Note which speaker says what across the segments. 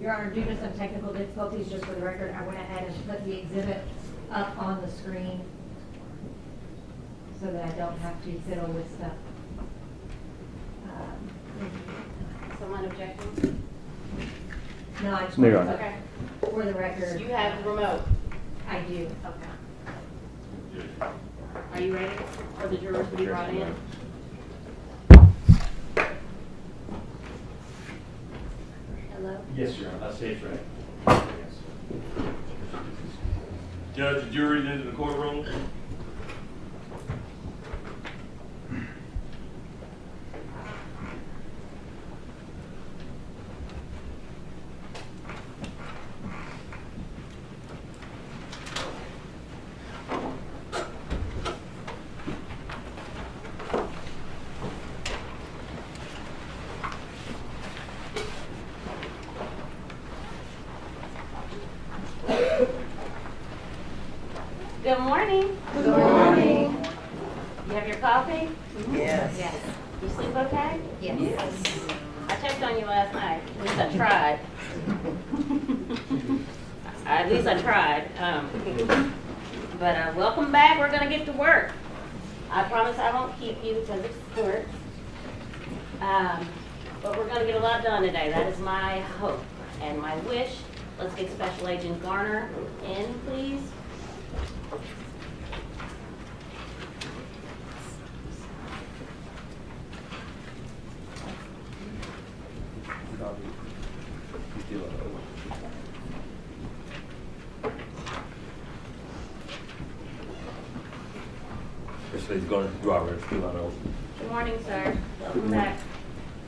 Speaker 1: Your Honor, due to some technical difficulties, just for the record, I went ahead and put the exhibit up on the screen so that I don't have to fiddle with stuff.
Speaker 2: Someone objecting?
Speaker 1: No, I just
Speaker 3: No, Your
Speaker 1: wanted
Speaker 3: Honor.
Speaker 1: to,
Speaker 2: Okay.
Speaker 1: for the record.
Speaker 2: You have the remote.
Speaker 1: I do.
Speaker 2: Okay. Are you ready for the jurors to be brought in? Hello?
Speaker 4: Yes, Your Honor. I say it's right. Yes. Judge, the jury's into the courtroom.
Speaker 2: Good morning.
Speaker 1: Good morning.
Speaker 2: You have your coffee?
Speaker 5: Yes.
Speaker 2: Yes. You sleep okay?
Speaker 1: Yes.
Speaker 2: I checked on you last night. At least I tried. At least I tried. But welcome back. We're going to get to work. I promise I won't keep you because it's court. But we're going to get a lot done today. That is my hope and my wish. Let's get Special Agent Garner in, please.
Speaker 4: This lady's going to draw her still on oath.
Speaker 2: Good morning, sir. Welcome back.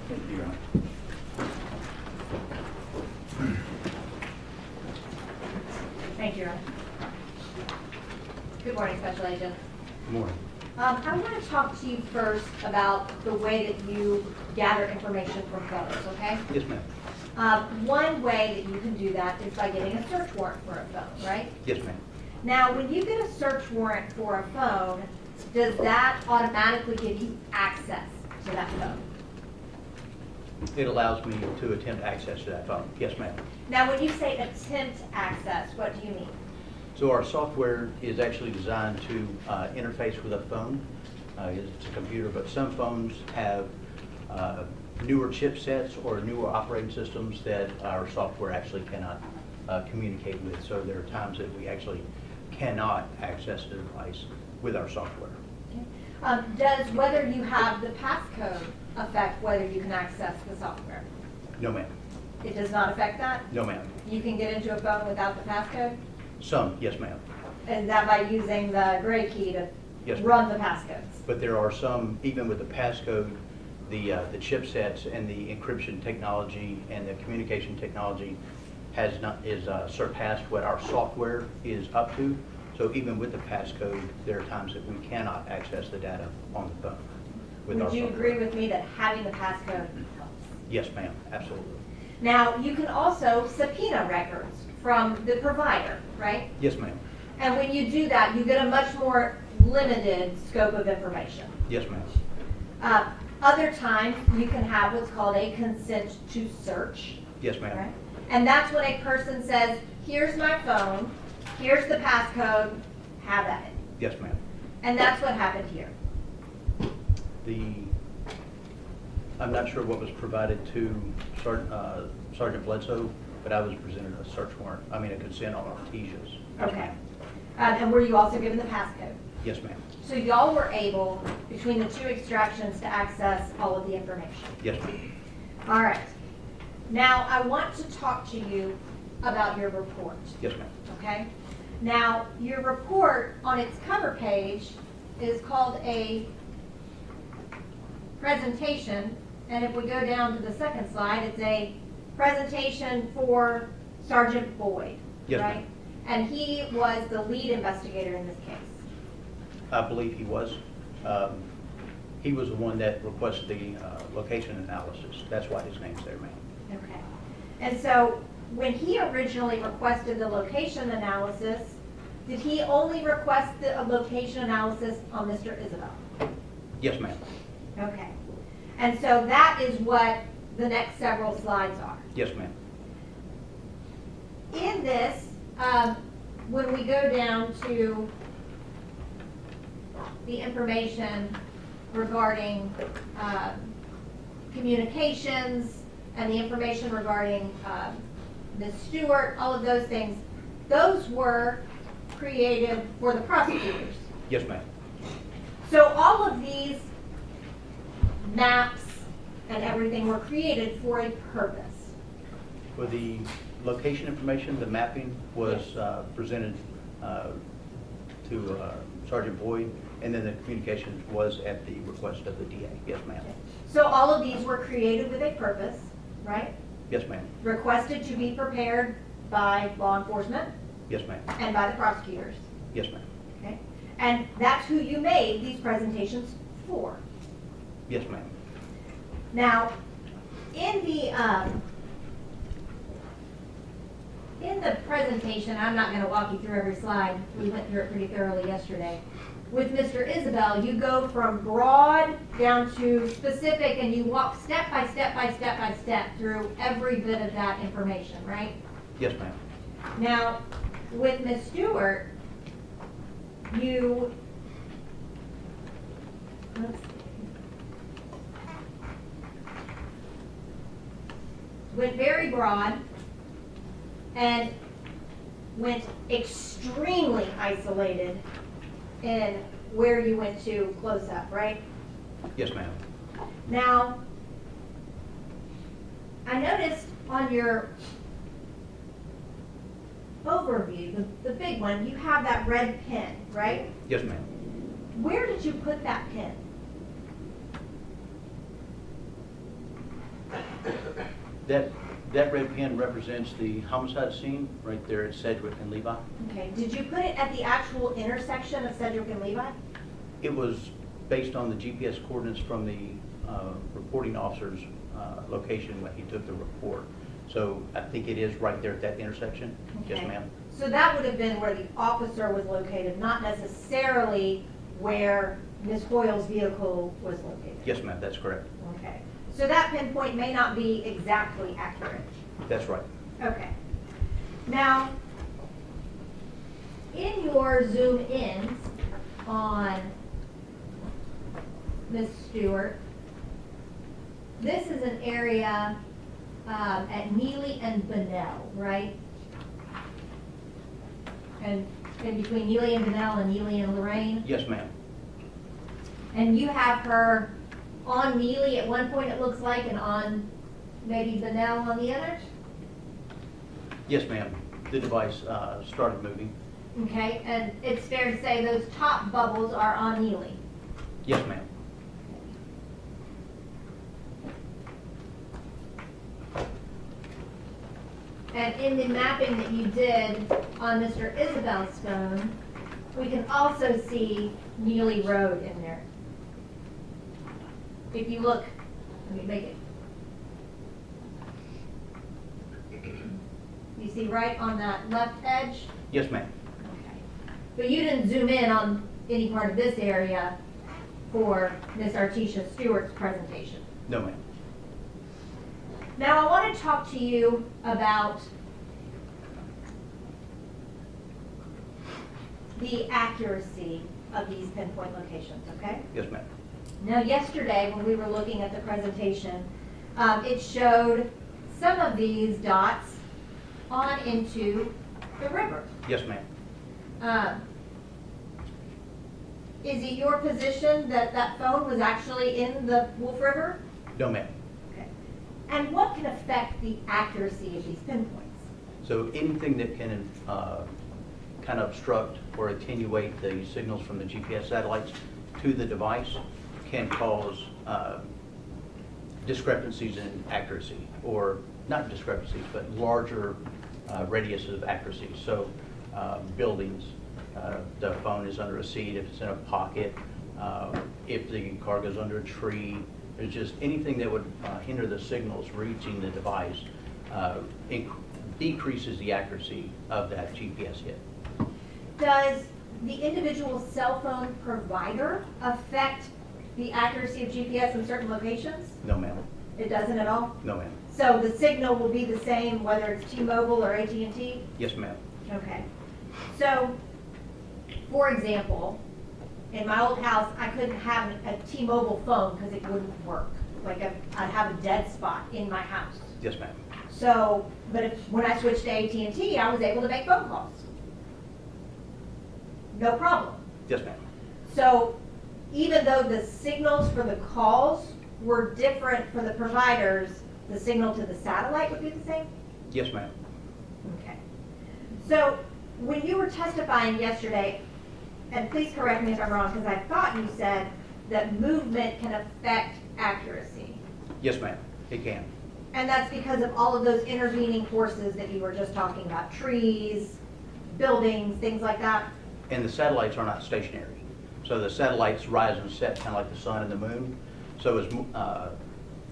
Speaker 4: Thank you, Your Honor.
Speaker 1: Thank you, Your Honor. Good morning, Special Agent.
Speaker 4: Good morning.
Speaker 1: I want to talk to you first about the way that you gather information from photos, okay?
Speaker 5: Yes, ma'am.
Speaker 1: One way that you can do that is by getting a search warrant for a phone, right?
Speaker 5: Yes, ma'am.
Speaker 1: Now, when you get a search warrant for a phone, does that automatically give you access to that phone?
Speaker 5: It allows me to attempt access to that phone. Yes, ma'am.
Speaker 1: Now, when you say attempt access, what do you mean?
Speaker 5: So our software is actually designed to interface with a phone. It's a computer, but some phones have newer chipsets or newer operating systems that our software actually cannot communicate with. So there are times that we actually cannot access the device with our software.
Speaker 1: Okay. Does whether you have the passcode affect whether you can access the software?
Speaker 5: No, ma'am.
Speaker 1: It does not affect that?
Speaker 5: No, ma'am.
Speaker 1: You can get into a phone without the passcode?
Speaker 5: Some, yes, ma'am.
Speaker 1: Is that by using the gray key to
Speaker 5: Yes, ma'am.
Speaker 1: run the passcodes?
Speaker 5: But there are some, even with the passcode, the chipsets and the encryption technology and the communication technology is surpassed what our software is up to. So even with the passcode, there are times that we cannot access the data on the phone with our
Speaker 1: Would you
Speaker 5: software.
Speaker 1: agree with me that having the passcode helps?
Speaker 5: Yes, ma'am, absolutely.
Speaker 1: Now, you can also subpoena records from the provider, right?
Speaker 5: Yes, ma'am.
Speaker 1: And when you do that, you get a much more limited scope of information.
Speaker 5: Yes, ma'am.
Speaker 1: Other times, you can have what's called a consent to search.
Speaker 5: Yes, ma'am.
Speaker 1: Right? And that's when a person says, here's my phone, here's the passcode, have at it.
Speaker 5: Yes, ma'am.
Speaker 1: And that's what happened here.
Speaker 5: I'm not sure what was provided to Sergeant Bledsoe, but I was presented a search warrant, a consent on Artesia's. Yes,
Speaker 1: Okay.
Speaker 5: ma'am.
Speaker 1: And were you also given the passcode?
Speaker 5: Yes, ma'am.
Speaker 1: So y'all were able, between the two extractions, to access all of the information.
Speaker 5: Yes, ma'am.
Speaker 1: All right. Now, I want to talk to you about your report,
Speaker 5: Yes, ma'am.
Speaker 1: okay? Now, your report on its cover page is called a presentation, and if we go down to the second slide, it's a presentation for Sergeant Boyd,
Speaker 5: Yes,
Speaker 1: right?
Speaker 5: ma'am.
Speaker 1: And he was the lead investigator in this case.
Speaker 5: I believe he was. He was the one that requested the location analysis. That's why his name's there, ma'am.
Speaker 1: Okay. And so when he originally requested the location analysis, did he only request a location analysis on Mr. Isabelle?
Speaker 5: Yes, ma'am.
Speaker 1: Okay. And so that is what the next several slides are.
Speaker 5: Yes, ma'am.
Speaker 1: in this, when we go down to the information regarding communications and the information regarding Ms. Stewart, all of those things, those were created for the prosecutors.
Speaker 5: Yes, ma'am.
Speaker 1: So all of these maps and everything were created for a purpose.
Speaker 5: For the location information, the mapping was presented to Sergeant Boyd, and then the communications was at the request of the DA. Yes, ma'am.
Speaker 1: So all of these were created with a purpose, right?
Speaker 5: Yes, ma'am.
Speaker 1: Requested to be prepared by law enforcement
Speaker 5: Yes, ma'am.
Speaker 1: and by the prosecutors,
Speaker 5: Yes, ma'am.
Speaker 1: okay? And that's who you made these presentations for.
Speaker 5: Yes, ma'am.
Speaker 1: Now, in the presentation, I'm not going to walk you through every slide. We went through it pretty thoroughly yesterday. With Mr. Isabelle, you go from broad down to specific, and you walk step by step by step by step through every bit of that information, right?
Speaker 5: Yes, ma'am.
Speaker 1: Now, with Ms. Stewart, you, let's see, went very broad and went extremely isolated in where you went to close up, right?
Speaker 5: Yes, ma'am.
Speaker 1: Now, I noticed on your overview, the big one, you have that red pin, right?
Speaker 5: Yes, ma'am.
Speaker 1: Where did you put that pin?
Speaker 5: That red pin represents the homicide scene right there at Sedgwick and Levi.
Speaker 1: Okay, did you put it at the actual intersection of Sedgwick and Levi?
Speaker 5: It was based on the GPS coordinates from the reporting officer's location when he took the report. So I think it is right there at that intersection. Yes,
Speaker 1: Okay.
Speaker 5: ma'am.
Speaker 1: So that would have been where the officer was located, not necessarily where Ms. Hoyle's vehicle was located?
Speaker 5: Yes, ma'am, that's correct.
Speaker 1: Okay. So that pinpoint may not be exactly accurate.
Speaker 5: That's right.
Speaker 1: Okay. Now, in your zoom ins on Ms. Stewart, this is an area at Neely and Bunnell, right? And in between Neely and Bunnell and Neely and Lorraine?
Speaker 5: Yes, ma'am.
Speaker 1: And you have her on Neely at one point, it looks like, and on maybe Bunnell on the other?
Speaker 5: Yes, ma'am. The device started moving.
Speaker 1: Okay, and it's fair to say those top bubbles are on Neely.
Speaker 5: Yes, ma'am.
Speaker 1: And in the mapping that you did on Mr. Isabelle's phone, we can also see Neely Road in there. If you look, let me make it. You see right on that left edge?
Speaker 5: Yes, ma'am.
Speaker 1: Okay. But you didn't zoom in on any part of this area for Miss Artisha Stewart's presentation.
Speaker 5: No, ma'am.
Speaker 1: Now, I want to talk to you about the accuracy of these pinpoint locations, okay?
Speaker 5: Yes, ma'am.
Speaker 1: Now, yesterday, when we were looking at the presentation, it showed some of these dots on into the river.
Speaker 5: Yes, ma'am.
Speaker 1: Is it your position that that phone was actually in the Wolf River?
Speaker 5: No, ma'am.
Speaker 1: Okay. And what can affect the accuracy of these pinpoints?
Speaker 5: So anything that can kind of obstruct or attenuate the signals from the GPS satellites to the device can cause discrepancies in accuracy, or not discrepancies, but larger radiuses of accuracy. So buildings, the phone is under a seat, if it's in a pocket, if the car goes under a tree, there's just anything that would hinder the signals reaching the device decreases the accuracy of that GPS hit.
Speaker 1: Does the individual cell phone provider affect the accuracy of GPS in certain locations?
Speaker 5: No, ma'am.
Speaker 1: It doesn't at all?
Speaker 5: No, ma'am.
Speaker 1: So the signal will be the same whether it's T-Mobile or AT&T?
Speaker 5: Yes, ma'am.
Speaker 1: Okay. So, for example, in my old house, I couldn't have a T-Mobile phone because it wouldn't work. Like I'd have a dead spot in my house.
Speaker 5: Yes, ma'am.
Speaker 1: So, but when I switched to AT&T, I was able to make phone calls. No problem.
Speaker 5: Yes, ma'am.
Speaker 1: So even though the signals for the calls were different for the providers, the signal to the satellite would be the same?
Speaker 5: Yes, ma'am.
Speaker 1: Okay. So when you were testifying yesterday, and please correct me if I'm wrong, because I thought you said that movement can affect accuracy.
Speaker 5: Yes, ma'am. It can.
Speaker 1: And that's because of all of those intervening forces that you were just talking about, trees, buildings, things like that?
Speaker 5: And the satellites are not stationary. So the satellites rise and set kind of like the sun and the moon. So as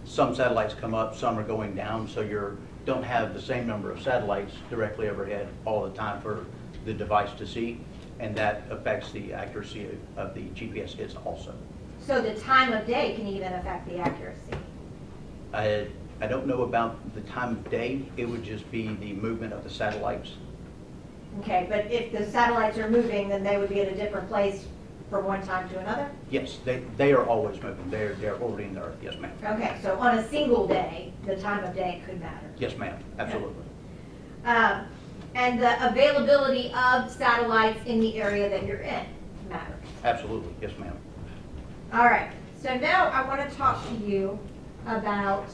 Speaker 5: some satellites come up, some are going down, so you don't have the same number of satellites directly overhead all the time for the device to see, and that affects the accuracy of the GPS hits also.
Speaker 1: So the time of day can even affect the accuracy?
Speaker 5: I don't know about the time of day. It would just be the movement of the satellites.
Speaker 1: Okay, but if the satellites are moving, then they would be at a different place from one time to another?
Speaker 5: Yes, they are always moving. They're orbiting the Earth. Yes, ma'am.
Speaker 1: Okay, so on a single day, the time of day could matter.
Speaker 5: Yes, ma'am. Absolutely.
Speaker 1: And the availability of satellites in the area that you're in matters.
Speaker 5: Absolutely. Yes, ma'am.
Speaker 1: All right, so now I want to talk to you about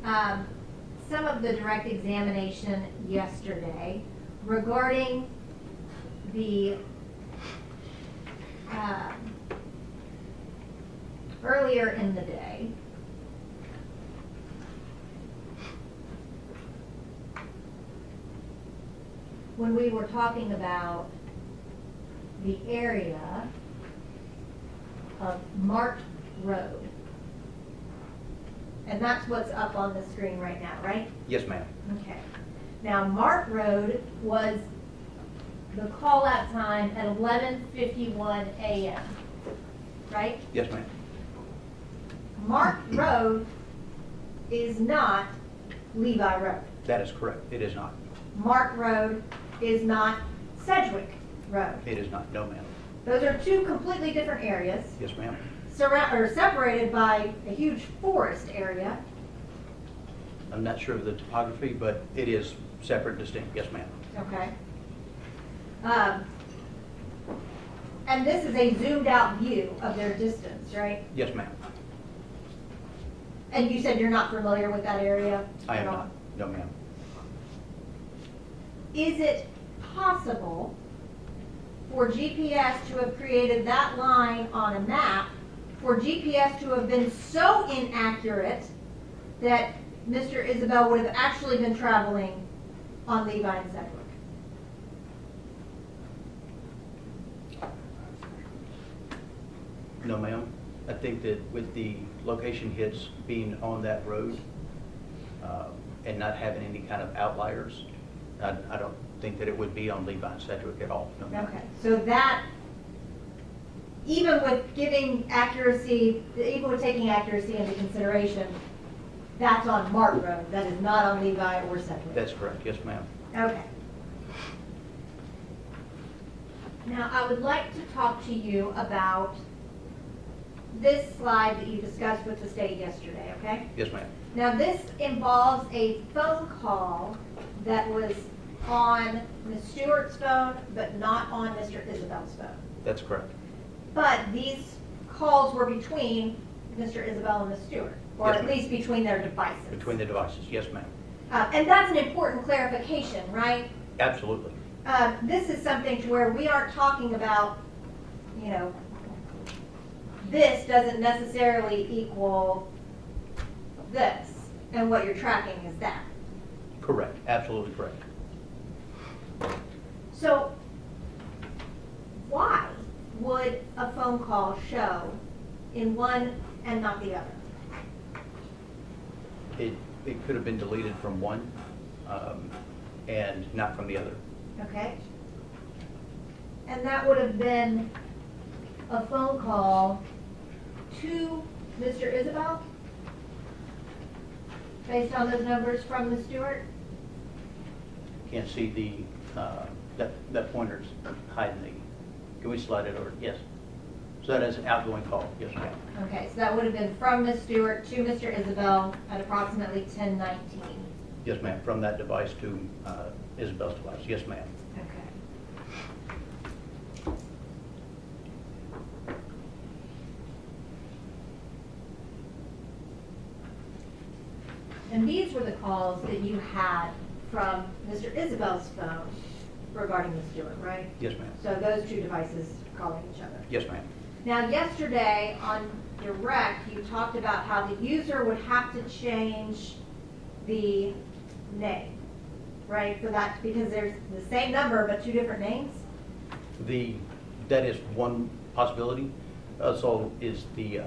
Speaker 1: some of the direct examination yesterday regarding the earlier in the day. When we were talking about the area of Mart Road. And that's what's up on the screen right now, right?
Speaker 5: Yes, ma'am.
Speaker 1: Okay. Now, Mart Road was the call-out time at 11:51 a.m., right?
Speaker 5: Yes, ma'am.
Speaker 1: Mart Road is not Levi Road.
Speaker 5: That is correct. It is not.
Speaker 1: Mart Road is not Sedgwick Road.
Speaker 5: It is not. No, ma'am.
Speaker 1: Those are two completely different areas,
Speaker 5: Yes, ma'am.
Speaker 1: separated by a huge forest area.
Speaker 5: I'm not sure of the topography, but it is separate, distinct. Yes, ma'am.
Speaker 1: Okay. And this is a zoomed out view of their distance, right?
Speaker 5: Yes, ma'am.
Speaker 1: And you said you're not familiar with that area?
Speaker 5: I
Speaker 1: at
Speaker 5: am
Speaker 1: all?
Speaker 5: not. No, ma'am.
Speaker 1: Is it possible for GPS to have created that line on a map, for GPS to have been so inaccurate that Mr. Isabelle would have actually been traveling on Levi and Sedgwick?
Speaker 5: No, ma'am. I think that with the location hits being on that road and not having any kind of outliers, I don't think that it would be on Levi and Sedgwick at all. No, ma'am.
Speaker 1: Okay, so that, even with giving accuracy, even with taking accuracy into consideration, that's on Mart Road, that is not on Levi or Sedgwick?
Speaker 5: That's correct. Yes, ma'am.
Speaker 1: Okay. Now, I would like to talk to you about this slide that you discussed with the state yesterday, okay?
Speaker 5: Yes, ma'am.
Speaker 1: Now, this involves a phone call that was on Ms. Stewart's phone, but not on Mr. Isabelle's phone.
Speaker 5: That's correct.
Speaker 1: But these calls were between Mr. Isabelle and Ms. Stewart, or
Speaker 5: Yes,
Speaker 1: at
Speaker 5: ma'am.
Speaker 1: least between their devices.
Speaker 5: Between the devices. Yes, ma'am.
Speaker 1: And that's an important clarification, right?
Speaker 5: Absolutely.
Speaker 1: This is something to where we aren't talking about, you know, this doesn't necessarily equal this, and what you're tracking is that.
Speaker 5: Correct. Absolutely correct.
Speaker 1: So why would a phone call show in one and not the other?
Speaker 5: It could have been deleted from one and not from the other.
Speaker 1: Okay? And that would have been a phone call to Mr. Isabelle? based on those numbers from the Stewart?
Speaker 5: Can't see the, that pointer's hiding the, can we slide it over? Yes. So that is an outgoing call, yes, ma'am.
Speaker 1: Okay, so that would have been from Ms. Stewart to Mr. Isabelle at approximately 10:19.
Speaker 5: Yes, ma'am, from that device to Isabel's device, yes, ma'am.
Speaker 1: Okay. And these were the calls that you had from Mr. Isabel's phone regarding the Stewart, right?
Speaker 5: Yes, ma'am.
Speaker 1: So those two devices calling each other.
Speaker 5: Yes, ma'am.
Speaker 1: Now, yesterday on Direct, you talked about how the user would have to change the name, right? For that, because there's the same number but two different names?
Speaker 5: That is one possibility. Also is the,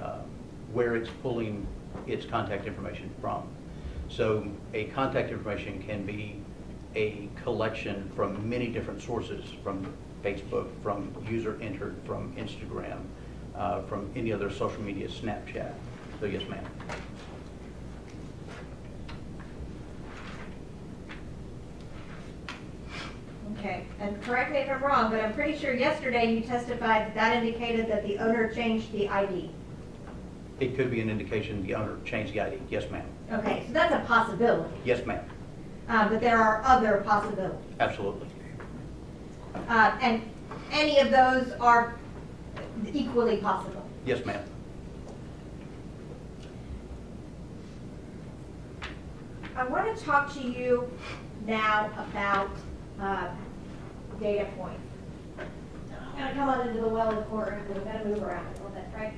Speaker 5: where it's pulling its contact information from. So a contact information can be a collection from many different sources, from Facebook, from user entered, from Instagram, from any other social media, Snapchat. So yes, ma'am.
Speaker 1: Okay, and correct me if I'm wrong, but I'm pretty sure yesterday you testified that indicated that the owner changed the ID.
Speaker 5: It could be an indication the owner changed the ID. Yes, ma'am.
Speaker 1: Okay, so that's a possibility,
Speaker 5: Yes, ma'am.
Speaker 1: but there are other possibilities.
Speaker 5: Absolutely.
Speaker 1: And any of those are equally possible.
Speaker 5: Yes, ma'am.
Speaker 1: I want to talk to you now about data points. I'm going to come on into the well in the courtroom, and we're going to move around a little bit, right?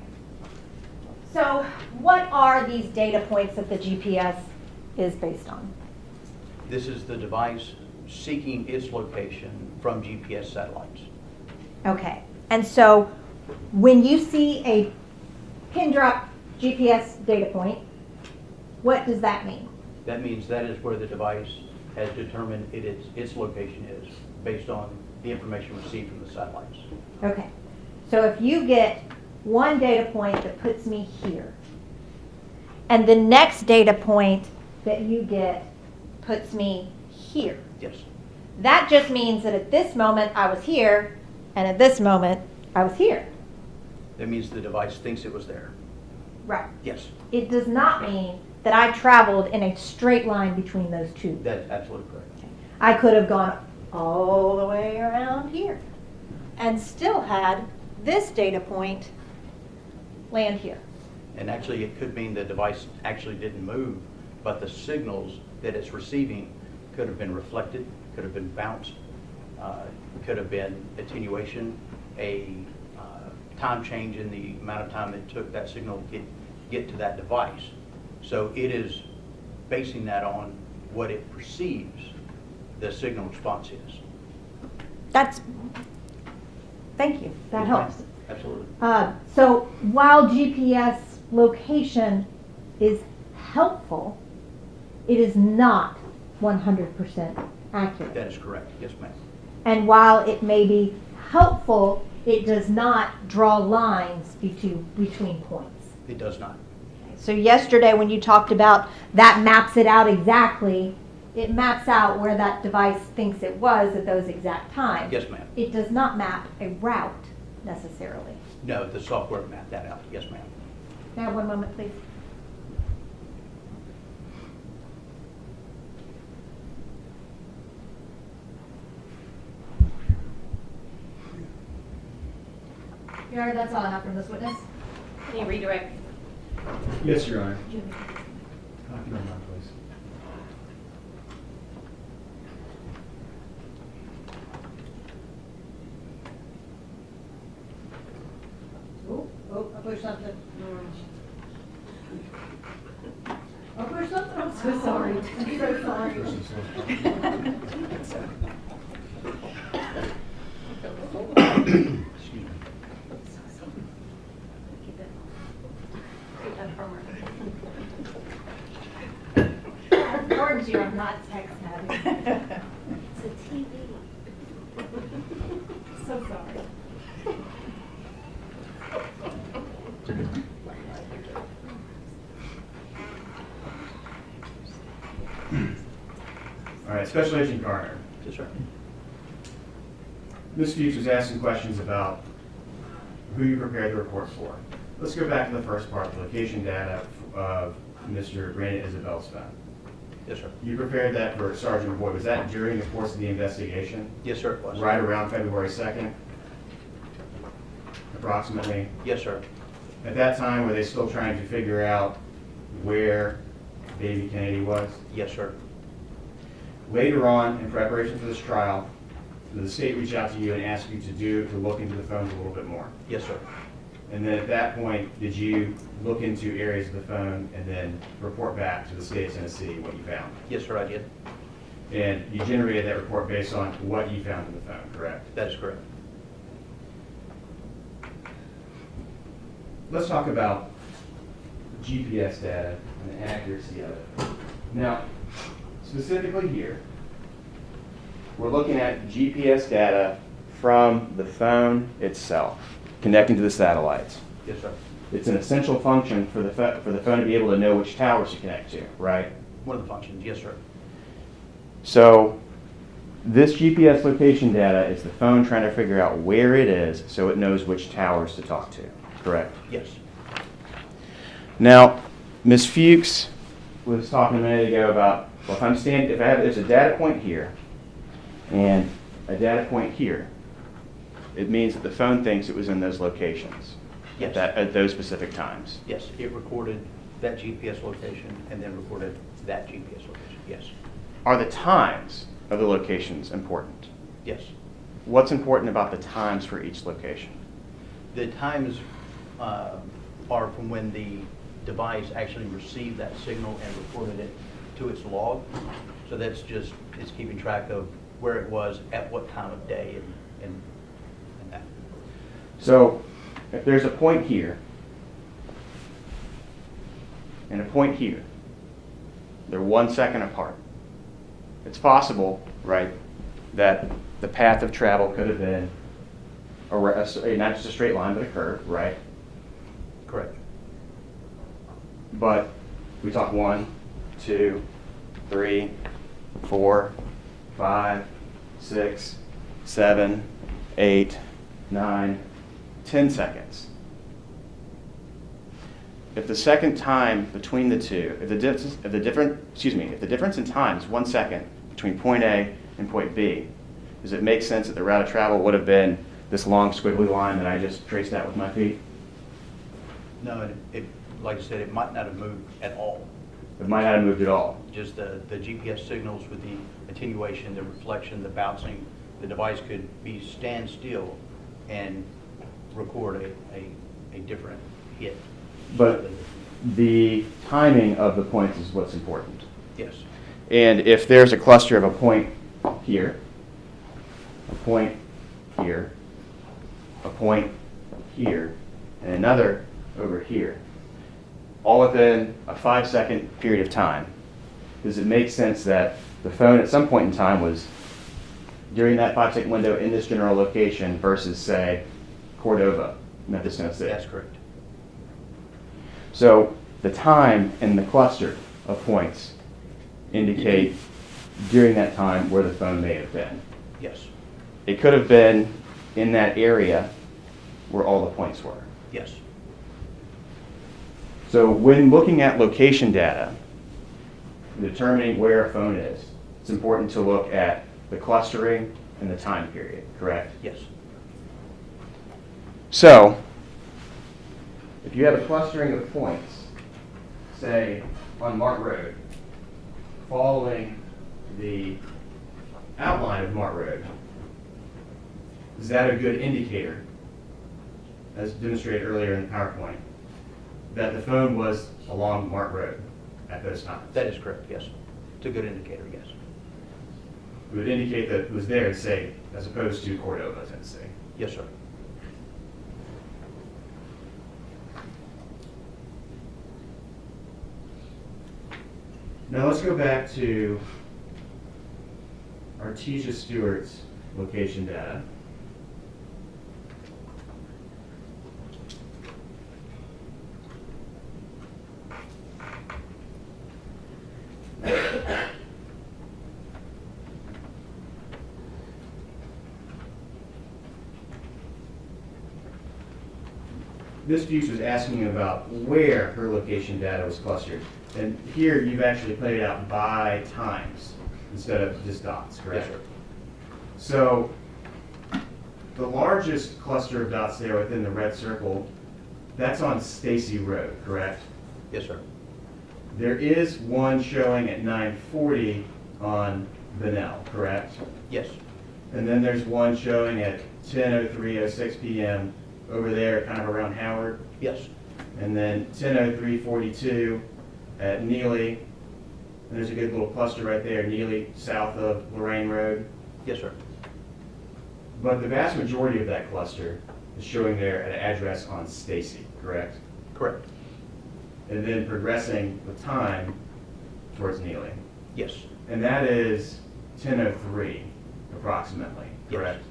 Speaker 1: So what are these data points that the GPS is based on?
Speaker 5: This is the device seeking its location from GPS satellites.
Speaker 1: Okay, and so when you see a pin drop GPS data point, what does that mean?
Speaker 5: That means that is where the device has determined its location is based on the information received from the satellites.
Speaker 1: Okay, so if you get one data point that puts me here, and the next data point that you get puts me here,
Speaker 5: Yes.
Speaker 1: that just means that at this moment I was here, and at this moment I was here.
Speaker 5: That means the device thinks it was there.
Speaker 1: Right.
Speaker 5: Yes.
Speaker 1: It does not mean that I traveled in a straight line between those two.
Speaker 5: That's absolutely correct.
Speaker 1: I could have gone all the way around here and still had this data point land here.
Speaker 5: And actually, it could mean the device actually didn't move, but the signals that it's receiving could have been reflected, could have been bounced, could have been attenuation, a time change in the amount of time it took that signal to get to that device. So it is basing that on what it perceives the signal response is.
Speaker 1: Thank you, that
Speaker 5: Yes,
Speaker 1: helps.
Speaker 5: ma'am. Absolutely.
Speaker 1: So while GPS location is helpful, it is not 100% accurate.
Speaker 5: That is correct. Yes, ma'am.
Speaker 1: And while it may be helpful, it does not draw lines between points.
Speaker 5: It does not.
Speaker 1: So yesterday when you talked about that maps it out exactly, it maps out where that device thinks it was at those exact times.
Speaker 5: Yes, ma'am.
Speaker 1: It does not map a route necessarily.
Speaker 5: No, the software mapped that out. Yes, ma'am.
Speaker 1: Can I have one moment, please? Your Honor, that's all I have from this witness.
Speaker 2: Can you redirect?
Speaker 3: Yes, Your Honor. If you don't mind, please.
Speaker 1: Oh, I pushed something. I pushed something, I'm so sorry. I'm so sorry.
Speaker 5: Excuse me.
Speaker 1: I warned you, I'm not text savvy.
Speaker 2: It's a TV.
Speaker 1: So sorry.
Speaker 3: All right, Special Agent Garner.
Speaker 5: Yes, sir.
Speaker 3: Ms. Fuchs was asking questions about who you prepared the report for. Let's go back to the first part, the location data of Mr. Brandon Isabelle's phone.
Speaker 5: Yes, sir.
Speaker 3: You prepared that for Sergeant Boyd. Was that during the course of the investigation?
Speaker 5: Yes, sir, it was.
Speaker 3: Right around February 2nd, approximately?
Speaker 5: Yes, sir.
Speaker 3: At that time, were they still trying to figure out where baby Kennedy was?
Speaker 5: Yes, sir.
Speaker 3: Later on, in preparation for this trial, did the state reach out to you and ask you to look into the phones a little bit more?
Speaker 5: Yes, sir.
Speaker 3: And then at that point, did you look into areas of the phone and then report back to the state of Tennessee what you found?
Speaker 5: Yes, sir, I did.
Speaker 3: And you generated that report based on what you found in the phone, correct?
Speaker 5: That is correct.
Speaker 3: Let's talk about GPS data and the accuracy of it. Now, specifically here, we're looking at GPS data from the phone itself, connecting to the satellites.
Speaker 5: Yes, sir.
Speaker 3: It's an essential function for the phone to be able to know which towers to connect to, right?
Speaker 5: One of the functions, yes, sir.
Speaker 3: So this GPS location data is the phone trying to figure out where it is so it knows which towers to talk to, correct?
Speaker 5: Yes.
Speaker 3: Now, Ms. Fuchs was talking a minute ago about, well, there's a data point here and a data point here, it means that the phone thinks it was in those locations
Speaker 5: Yes.
Speaker 3: at those specific times.
Speaker 5: Yes, it recorded that GPS location and then recorded that GPS location, yes.
Speaker 3: Are the times of the locations important?
Speaker 5: Yes.
Speaker 3: What's important about the times for each location?
Speaker 5: The times are from when the device actually received that signal and reported it to its log. So that's just, it's keeping track of where it was at what time of day and that.
Speaker 3: So if there's a point here and a point here, they're 1 second apart. It's possible, right, that the path of travel could have been not just a straight line, but a curve, right?
Speaker 5: Correct.
Speaker 3: But we talk 1, 2, 3, 4, 5, 6, 7, 8, 9, 10 seconds. If the second time between the two, if the difference in time is 1 second between point A and point B, does it make sense that the route of travel would have been this long squiggly line that I just traced out with my feet?
Speaker 5: No, it, like I said, it might not have moved at all.
Speaker 3: It might not have moved at all.
Speaker 5: Just the GPS signals with the attenuation, the reflection, the bouncing, the device could be stand still and record a different hit.
Speaker 3: But the timing of the points is what's important.
Speaker 5: Yes.
Speaker 3: And if there's a cluster of a point here, a point here, a point here, and another over here, all within a 5-second period of time, does it make sense that the phone at some point in time was during that 5-second window in this general location versus, say, Cordova, Memphis, Tennessee?
Speaker 5: That's correct.
Speaker 3: So the time and the cluster of points indicate during that time where the phone may have been.
Speaker 5: Yes.
Speaker 3: It could have been in that area where all the points were.
Speaker 5: Yes.
Speaker 3: So when looking at location data, determining where a phone is, it's important to look at the clustering and the time period, correct?
Speaker 5: Yes.
Speaker 3: So if you have a clustering of points, say on Mart Road, following the outline of Mart Road, is that a good indicator, as demonstrated earlier in the PowerPoint, that the phone was along Mart Road at those times?
Speaker 5: That is correct, yes. It's a good indicator, yes.
Speaker 3: It would indicate that it was there, say, as opposed to Cordova, Tennessee.
Speaker 5: Yes, sir.
Speaker 3: Now let's go back to Artesia Stewart's location data. Ms. Fuchs was asking about where her location data was clustered. And here you've actually put it out by times instead of just dots, correct?
Speaker 5: Yes, sir.
Speaker 3: So the largest cluster of dots there within the red circle, that's on Stacy Road, correct?
Speaker 5: Yes, sir.
Speaker 3: There is one showing at 9:40 on Benell, correct?
Speaker 5: Yes.
Speaker 3: And then there's one showing at 10:03:06 p.m. over there, kind of around Howard.
Speaker 5: Yes.
Speaker 3: And then 10:03:42 at Neely. And there's a good little cluster right there, Neely, south of Lorraine Road.
Speaker 5: Yes, sir.
Speaker 3: But the vast majority of that cluster is showing there at an address on Stacy, correct?
Speaker 5: Correct.
Speaker 3: And then progressing with time towards Neely.
Speaker 5: Yes.
Speaker 3: And that is 10:03 approximately,
Speaker 5: Yes.
Speaker 3: correct?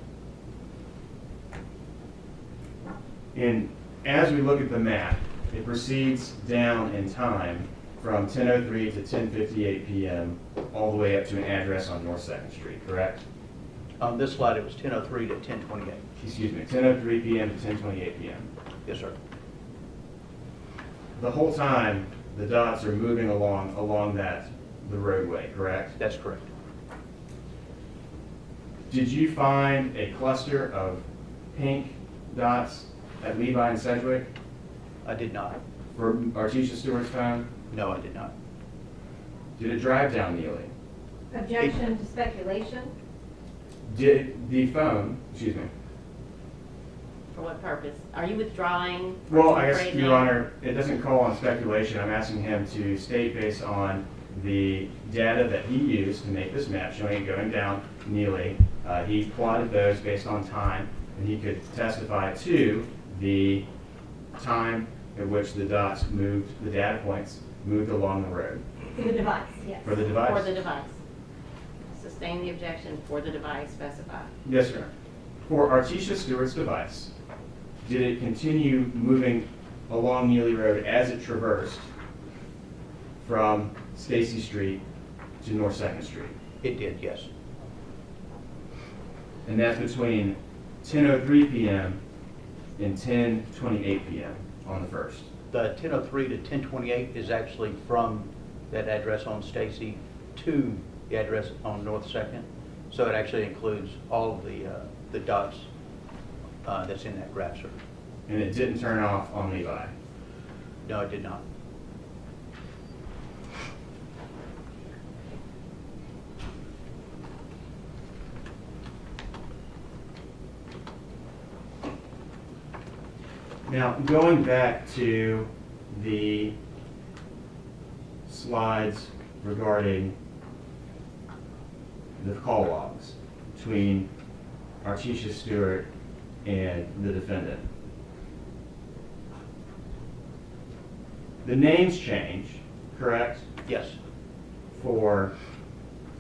Speaker 3: And as we look at the map, it proceeds down in time from 10:03 to 10:58 p.m. all the way up to an address on North 2nd Street, correct?
Speaker 5: On this slide, it was 10:03 to 10:28.
Speaker 3: Excuse me, 10:03 p.m. to 10:28 p.m.
Speaker 5: Yes, sir.
Speaker 3: The whole time, the dots are moving along the roadway, correct?
Speaker 5: That's correct.
Speaker 3: Did you find a cluster of pink dots at Levi and Sedgwick
Speaker 5: I did not.
Speaker 3: for Artesia Stewart's phone?
Speaker 5: No, I did not.
Speaker 3: Did it drive down Neely?
Speaker 1: Objection to speculation?
Speaker 3: Did the phone, excuse me,
Speaker 2: For what purpose? Are you withdrawing?
Speaker 3: well,
Speaker 2: Are
Speaker 3: I
Speaker 2: you
Speaker 3: guess,
Speaker 2: afraid
Speaker 3: Your
Speaker 2: now?
Speaker 3: Honor, it doesn't call on speculation. I'm asking him to state based on the data that he used to make this map showing it going down Neely. He plotted those based on time, and he could testify to the time at which the dots moved, the data points moved along the road
Speaker 1: For the device, yes.
Speaker 3: for the
Speaker 2: For
Speaker 3: device.
Speaker 2: the device. Sustain the objection for the device specified.
Speaker 3: Yes, sir. For Artesia Stewart's device, did it continue moving along Neely Road as it traversed from Stacy Street to North 2nd Street?
Speaker 5: It did, yes.
Speaker 3: And that's between 10:03 p.m. and 10:28 p.m. on the 1st.
Speaker 5: The 10:03 to 10:28 is actually from that address on Stacy to the address on North 2nd. So it actually includes all of the dots that's in that graph, sir.
Speaker 3: And it didn't turn off on Levi.
Speaker 5: No, it did not.
Speaker 3: Now, going back to the slides regarding the call logs between Artesia Stewart and the defendant. The names change, correct,
Speaker 5: Yes.
Speaker 3: for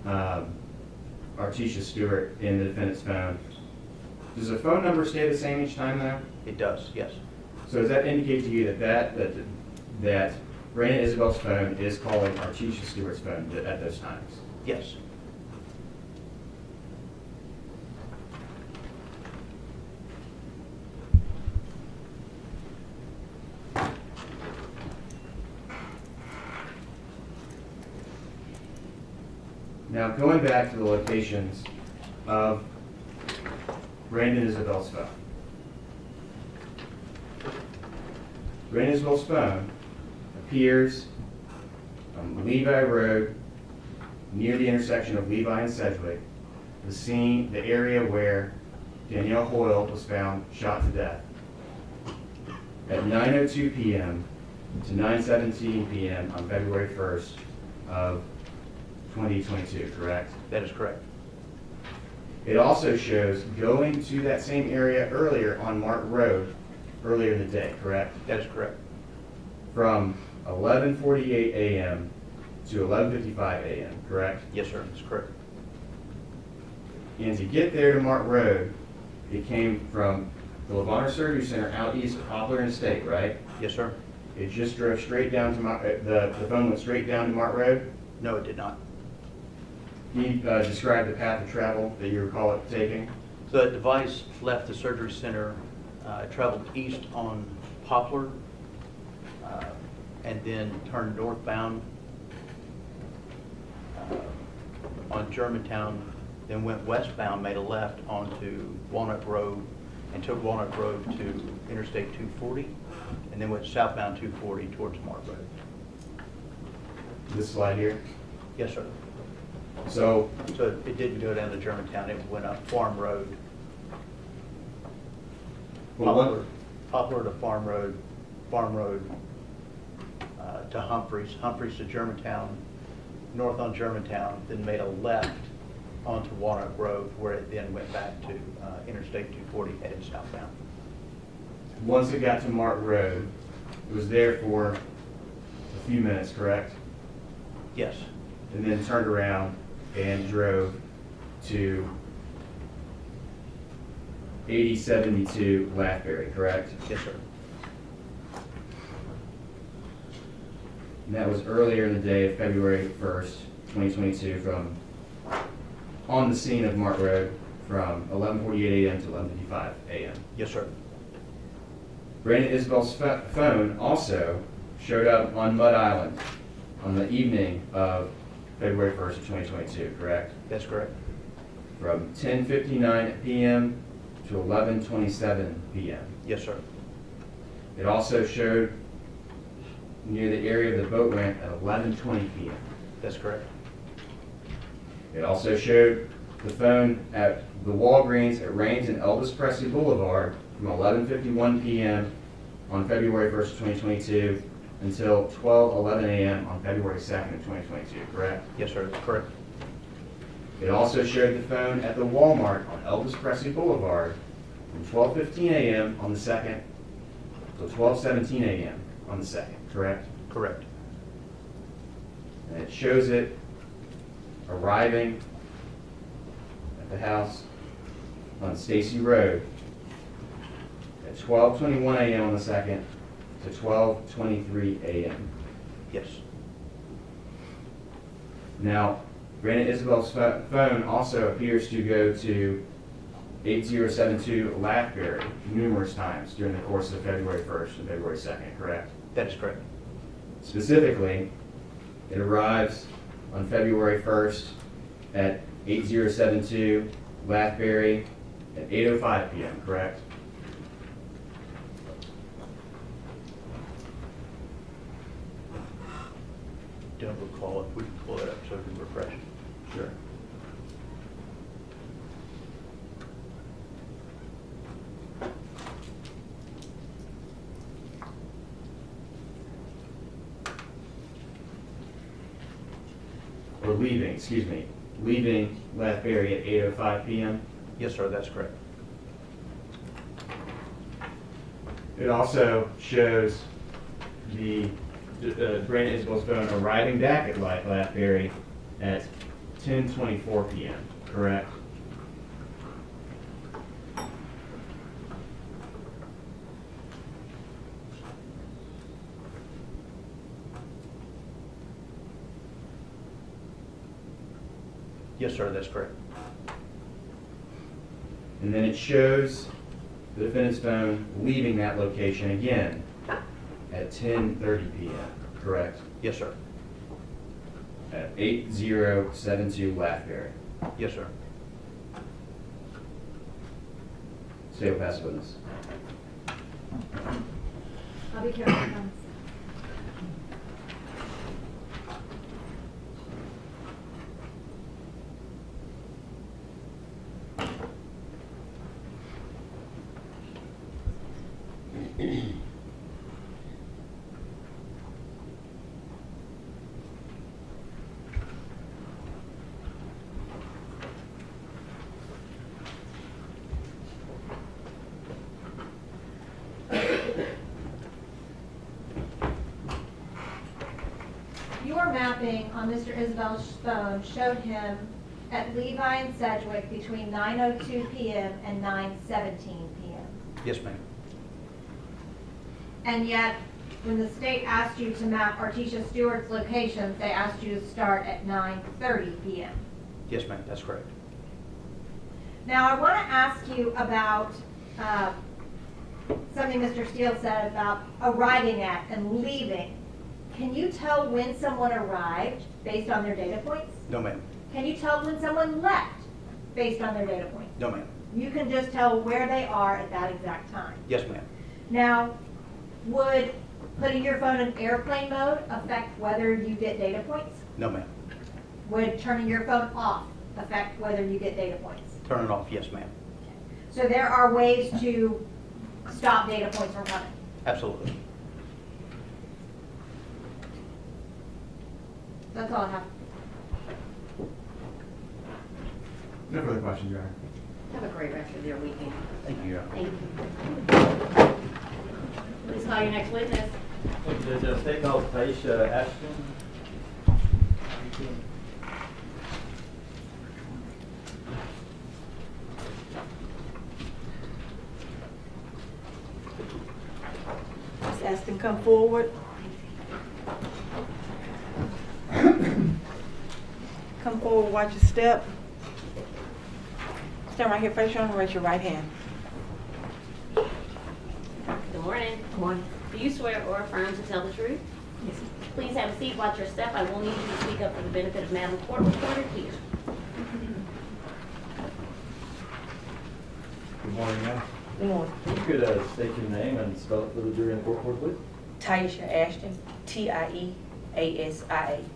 Speaker 3: Artesia Stewart in the defendant's phone. Does the phone number stay the same each time though?
Speaker 5: It does, yes.
Speaker 3: So does that indicate to you that Brandon Isabelle's phone is calling Artesia Stewart's phone at those times?
Speaker 5: Yes.
Speaker 3: Now, going back to the locations of Brandon Isabelle's phone. Brandon Isabelle's phone appears on Levi Road, near the intersection of Levi and Sedgwick, the area where Danielle Hoyle was found shot to death, at 9:02 p.m. to 9:17 p.m. on February 1st of 2022, correct?
Speaker 5: That is correct.
Speaker 3: It also shows going to that same area earlier on Mark Road, earlier in the day, correct?
Speaker 5: That is correct.
Speaker 3: From 11:48 a.m. to 11:55 a.m., correct?
Speaker 5: Yes, sir, that's correct.
Speaker 3: And to get there to Mark Road, it came from the Levanter Surgery Center out east of Poplar and State, right?
Speaker 5: Yes, sir.
Speaker 3: It just drove straight down to the phone went straight down to Mark Road?
Speaker 5: No, it did not.
Speaker 3: Can you describe the path of travel that you recall it taking?
Speaker 5: The device left the surgery center, traveled east on Poplar, and then turned northbound on Germantown, then went westbound, made a left onto Walnut Road, and took Walnut Road to Interstate 240, and then went southbound 240 towards Mart Road.
Speaker 3: This slide here.
Speaker 5: Yes, sir.
Speaker 3: So,
Speaker 5: So it didn't go down to Germantown, it went up Farm Road, Poplar to Farm Road, to Humphreys to Germantown, north on Germantown, then made a left onto Walnut Road, where it then went back to Interstate 240 headed southbound.
Speaker 3: once it got to Mart Road, it was there for a few minutes, correct?
Speaker 5: Yes,
Speaker 3: And then turned around and drove to 8072 Laughberry, correct?
Speaker 5: yes, sir.
Speaker 3: And that was earlier in the day of February 1st, 2022, on the scene of Mart Road from 11:48 a.m. to 11:55 a.m.
Speaker 5: Yes, sir.
Speaker 3: Brandon Isabelle's phone also showed up on Mud Island on the evening of February 1st of 2022, correct?
Speaker 5: That's correct.
Speaker 3: From 10:59 p.m. to 11:27 p.m.
Speaker 5: Yes, sir.
Speaker 3: It also showed near the area of the boat ramp at 11:20 p.m.
Speaker 5: That's correct.
Speaker 3: It also showed the phone at the Walgreens at Rains and Elvis Presley Boulevard from 11:51 p.m. on February 1st, 2022 until 12:11 a.m. on February 2nd of 2022, correct?
Speaker 5: Yes, sir. That's correct.
Speaker 3: It also showed the phone at the Walmart on Elvis Presley Boulevard from 12:15 a.m. on the 2nd to 12:17 a.m. on the 2nd, correct?
Speaker 5: Correct.
Speaker 3: And it shows it arriving at the house on Stacy Road at 12:21 a.m. on the 2nd to 12:23 a.m.
Speaker 5: Yes.
Speaker 3: Now, Brandon Isabelle's phone also appears to go to 8072 Laughberry numerous times during the course of February 1st and February 2nd, correct?
Speaker 5: That is correct.
Speaker 3: Specifically, it arrives on February 1st at 8072 Laughberry at 8:05 p.m., correct?
Speaker 5: Don't recall if we can pull it up so we can refresh.
Speaker 3: Sure. Or leaving, excuse me, leaving Laughberry at 8:05 p.m.
Speaker 5: Yes, sir. That's correct.
Speaker 3: It also shows the Brandon Isabelle's phone arriving back at Laughberry at 10:24 p.m., correct?
Speaker 5: Yes, sir. That's correct.
Speaker 3: And then it shows the defendant's phone leaving that location again at 10:30 p.m., correct?
Speaker 5: Yes, sir.
Speaker 3: At 8072 Laughberry.
Speaker 5: Yes, sir.
Speaker 3: State will pass witness.
Speaker 1: I'll be careful, Thomas. Your mapping on Mr. Isabelle's phone showed him at Levi and Sedgwick between 9:02 p.m. and 9:17 p.m.
Speaker 5: Yes, ma'am.
Speaker 1: And yet, when the state asked you to map Artesia Stewart's locations, they asked you to start at 9:30 p.m.
Speaker 5: Yes, ma'am. That's correct.
Speaker 1: Now, I want to ask you about something Mr. Steele said about arriving at and leaving. Can you tell when someone arrived based on their data points?
Speaker 5: No, ma'am.
Speaker 1: Can you tell when someone left based on their data points?
Speaker 5: No, ma'am.
Speaker 1: You can just tell where they are at that exact time.
Speaker 5: Yes, ma'am.
Speaker 1: Now, would putting your phone in airplane mode affect whether you get data points?
Speaker 5: No, ma'am.
Speaker 1: Would turning your phone off affect whether you get data points?
Speaker 5: Turn it off. Yes, ma'am.
Speaker 1: So there are ways to stop data points from coming.
Speaker 5: Absolutely.
Speaker 1: That's all I have.
Speaker 3: No further questions, Your Honor.
Speaker 2: Have a great rest of your weekend.
Speaker 5: Thank you, Your Honor.
Speaker 2: Thank you. Please call your next witness.
Speaker 6: Judge, State Call Taisha Ashton.
Speaker 7: Ms. Aston, come forward. Come forward, watch your step. Stand right here, face your own, and raise your right hand.
Speaker 2: Good morning. Good morning. Do you swear or affirm to tell the truth?
Speaker 7: Yes.
Speaker 2: Please have a seat, watch your step. I will need you to speak up for the benefit of Madam Court Reporter here.
Speaker 6: Good morning, ma'am.
Speaker 7: Good morning.
Speaker 6: If you could state your name and spell it for the jury and court reporter, please.
Speaker 7: Taisha Ashton, Tieasia, Ashton,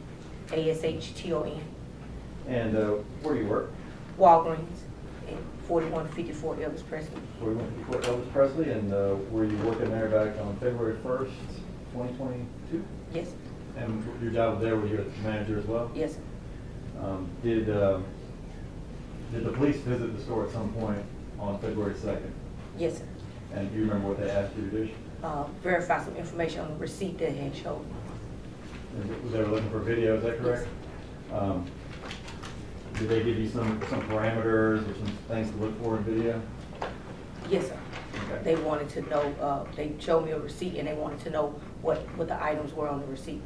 Speaker 6: And where you work?
Speaker 7: Walgreens, at 4154 Elvis Presley.
Speaker 6: Where you went before Elvis Presley, and were you working there back on February 1st, 2022?
Speaker 7: Yes,
Speaker 6: And your job there, were you a manager as well?
Speaker 7: yes, sir.
Speaker 6: Did the police visit the store at some point on February 2nd?
Speaker 7: Yes, sir.
Speaker 6: And do you remember what they asked you to do?
Speaker 7: Verify some information on the receipt that had showed.
Speaker 6: And they were looking for video, is that correct? Did they give you some parameters or some things to look for in video?
Speaker 7: Yes, sir.
Speaker 6: Okay.
Speaker 7: They wanted to know, they showed me a receipt and they wanted to know what the items were on the receipt.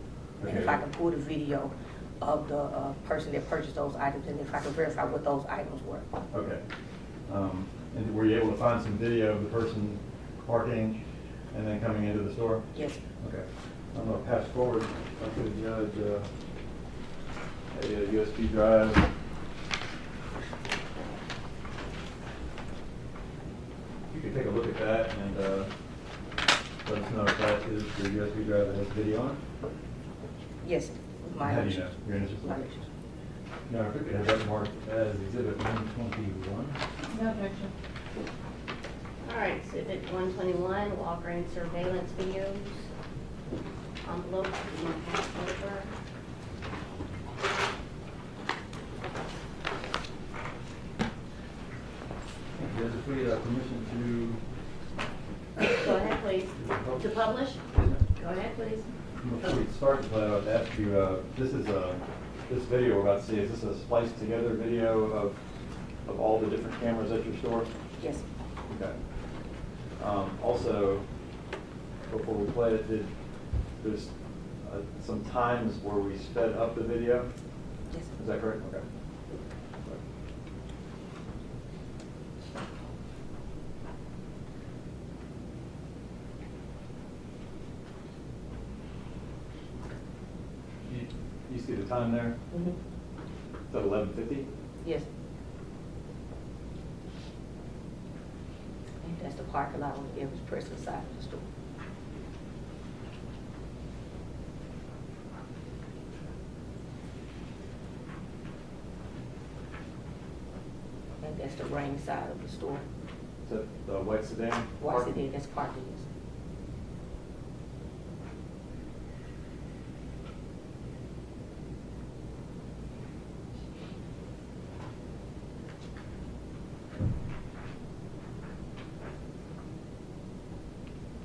Speaker 7: And if I
Speaker 6: Okay.
Speaker 7: can pull the video of the person that purchased those items, and if I can verify what those items were.
Speaker 6: Okay. And were you able to find some video of the person parking and then coming into the store?
Speaker 7: Yes, sir.
Speaker 6: Okay. I'm gonna pass forward to the judge a USB drive. You can take a look at that and let us know if that is the USB drive that has video on it.
Speaker 7: Yes, sir. With my
Speaker 6: How do you
Speaker 7: initials.
Speaker 6: know? Your initials?
Speaker 7: My initials.
Speaker 6: No, if we could have that marked as exhibit 121.
Speaker 1: No objection.
Speaker 2: All right, exhibit 121, Walgreens surveillance videos. Envelope, you want to pass over?
Speaker 6: Judge, if we permission
Speaker 2: Go ahead, please.
Speaker 6: to...
Speaker 2: To publish? Go ahead, please.
Speaker 6: Before we start, I would ask you, this video we're about to see, is this a spliced together video of all the different cameras at your store?
Speaker 7: Yes, sir.
Speaker 6: Okay. Also, before we play it, there's some times where we sped up the video?
Speaker 7: Yes,
Speaker 6: Is
Speaker 7: sir.
Speaker 6: that correct? Okay. You see the time there?
Speaker 7: Mm-hmm.
Speaker 6: It's at 11:50?
Speaker 7: Yes. And that's the parking lot on the Elvis Presley side of the store. And that's the rain side of the store.
Speaker 6: Is that the white sedan?
Speaker 7: Why is
Speaker 6: parking?
Speaker 7: it there? That's parking. Yes.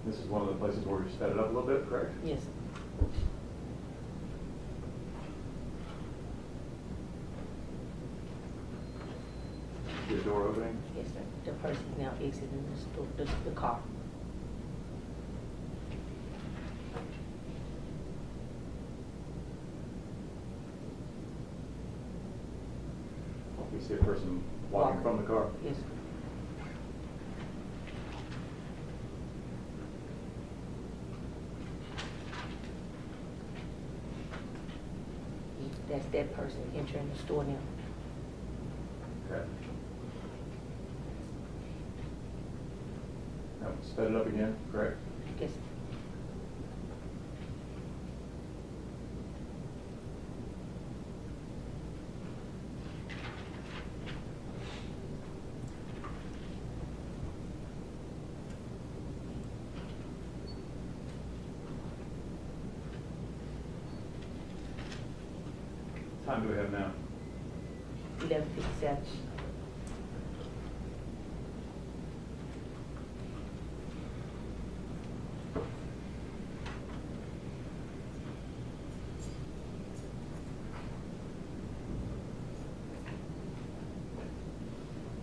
Speaker 6: This is one of the places where we sped it up a little bit, correct?
Speaker 7: Yes.
Speaker 6: The door opening?
Speaker 7: Yes, sir. The person is now exiting the store, the car.
Speaker 6: We see a person walking from the car.
Speaker 7: Yes, sir. That's that person entering the store now.
Speaker 6: Okay. Now, sped it up again, correct?
Speaker 7: Yes.
Speaker 6: What time do we have now?
Speaker 7: 11:57.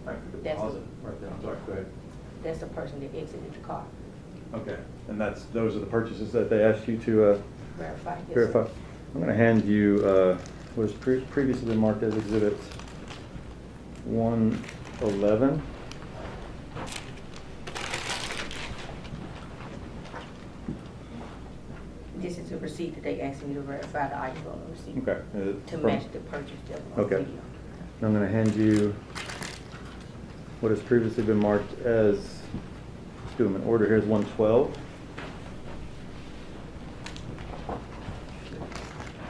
Speaker 6: Back to the
Speaker 7: That's-
Speaker 6: deposit, right there, I'm sorry, go ahead.
Speaker 7: That's the person that exited the car.
Speaker 6: Okay, and those are the purchases that they asked you to
Speaker 7: Verify. Yes, sir.
Speaker 6: verify? I'm gonna hand you, what was previously been marked as exhibit 111.
Speaker 7: This is a receipt that they asked me to verify the items on the receipt.
Speaker 6: Okay.
Speaker 7: To
Speaker 6: from-
Speaker 7: match the purchase that was on
Speaker 6: Okay.
Speaker 7: video.
Speaker 6: I'm gonna hand you what has previously been marked as, let's do them in order, here's 112.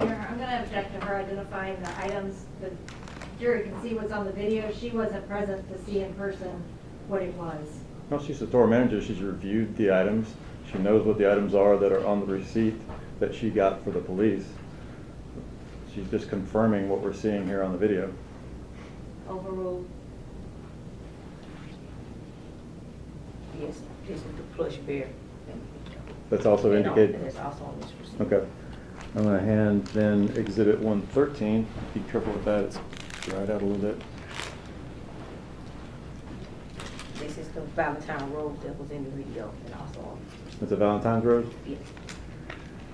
Speaker 1: Here, I'm gonna object to her identifying the items. The jury can see what's on the video. She wasn't present to see in person what it was.
Speaker 6: No, she's the store manager, she's reviewed the items, she knows what the items are that are on the receipt that she got for the police. She's just confirming what we're seeing here on the video.
Speaker 1: Overruled.
Speaker 7: Yes, this is the plush bear.
Speaker 6: That's also
Speaker 7: And
Speaker 6: indicated.
Speaker 7: That's also on this receipt.
Speaker 6: Okay. I'm gonna hand then exhibit 113, be careful with that, it's dried out a little bit.
Speaker 7: This is the Valentine rose that was in the video and also on
Speaker 6: It's a Valentine's rose.
Speaker 7: yes.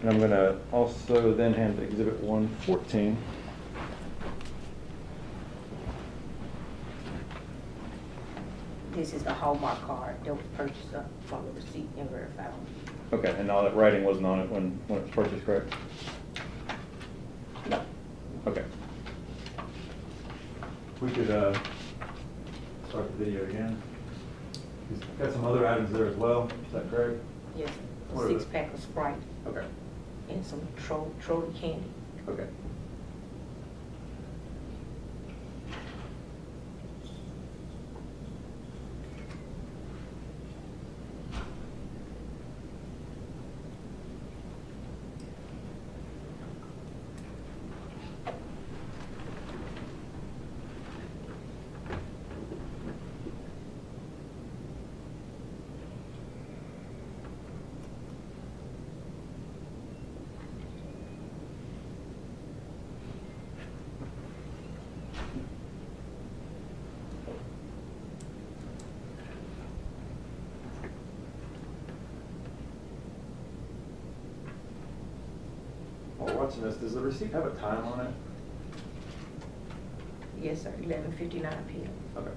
Speaker 6: And I'm gonna also then hand exhibit 114.
Speaker 7: This is the Hallmark card that was purchased from the receipt and verified.
Speaker 6: Okay, and all that writing wasn't on it when it was purchased, correct?
Speaker 7: No,
Speaker 6: Okay. We could start the video again. We've got some other items there as well, is that correct?
Speaker 7: yes,
Speaker 6: What
Speaker 7: a
Speaker 6: are they?
Speaker 7: 6-pack of Sprite
Speaker 6: Okay.
Speaker 7: and some Trolley candy.
Speaker 6: Okay. While we're watching this, does the receipt have a time on it?
Speaker 7: Yes, sir, 11:59 p.m.
Speaker 6: Okay.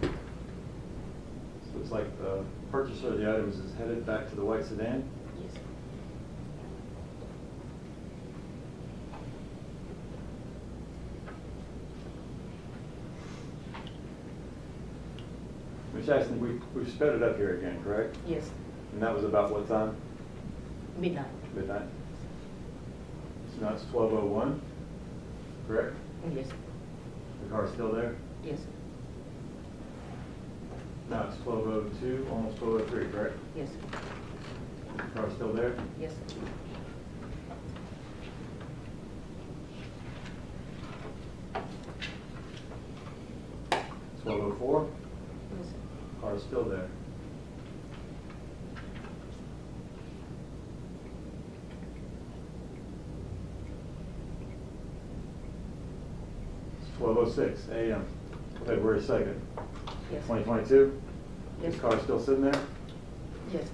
Speaker 6: So it's like the purchaser of the items is headed back to the white sedan?
Speaker 7: Yes, sir.
Speaker 6: Ms. Jackson, we've sped it up here again, correct?
Speaker 7: Yes,
Speaker 6: And that was about what time?
Speaker 7: midnight.
Speaker 6: Midnight? So now it's 12:01, correct?
Speaker 7: Yes, sir.
Speaker 6: The car's still there?
Speaker 7: Yes, sir.
Speaker 6: Now it's 12:02, almost 12:03, correct?
Speaker 7: Yes, sir.
Speaker 6: The car's still there?
Speaker 7: Yes, sir.
Speaker 6: 12:04,
Speaker 7: Yes, sir.
Speaker 6: car's still there. 12:06 a.m., February 2nd,
Speaker 7: Yes.
Speaker 6: 2022.
Speaker 7: Yes.
Speaker 6: This car's still sitting there?
Speaker 7: Yes.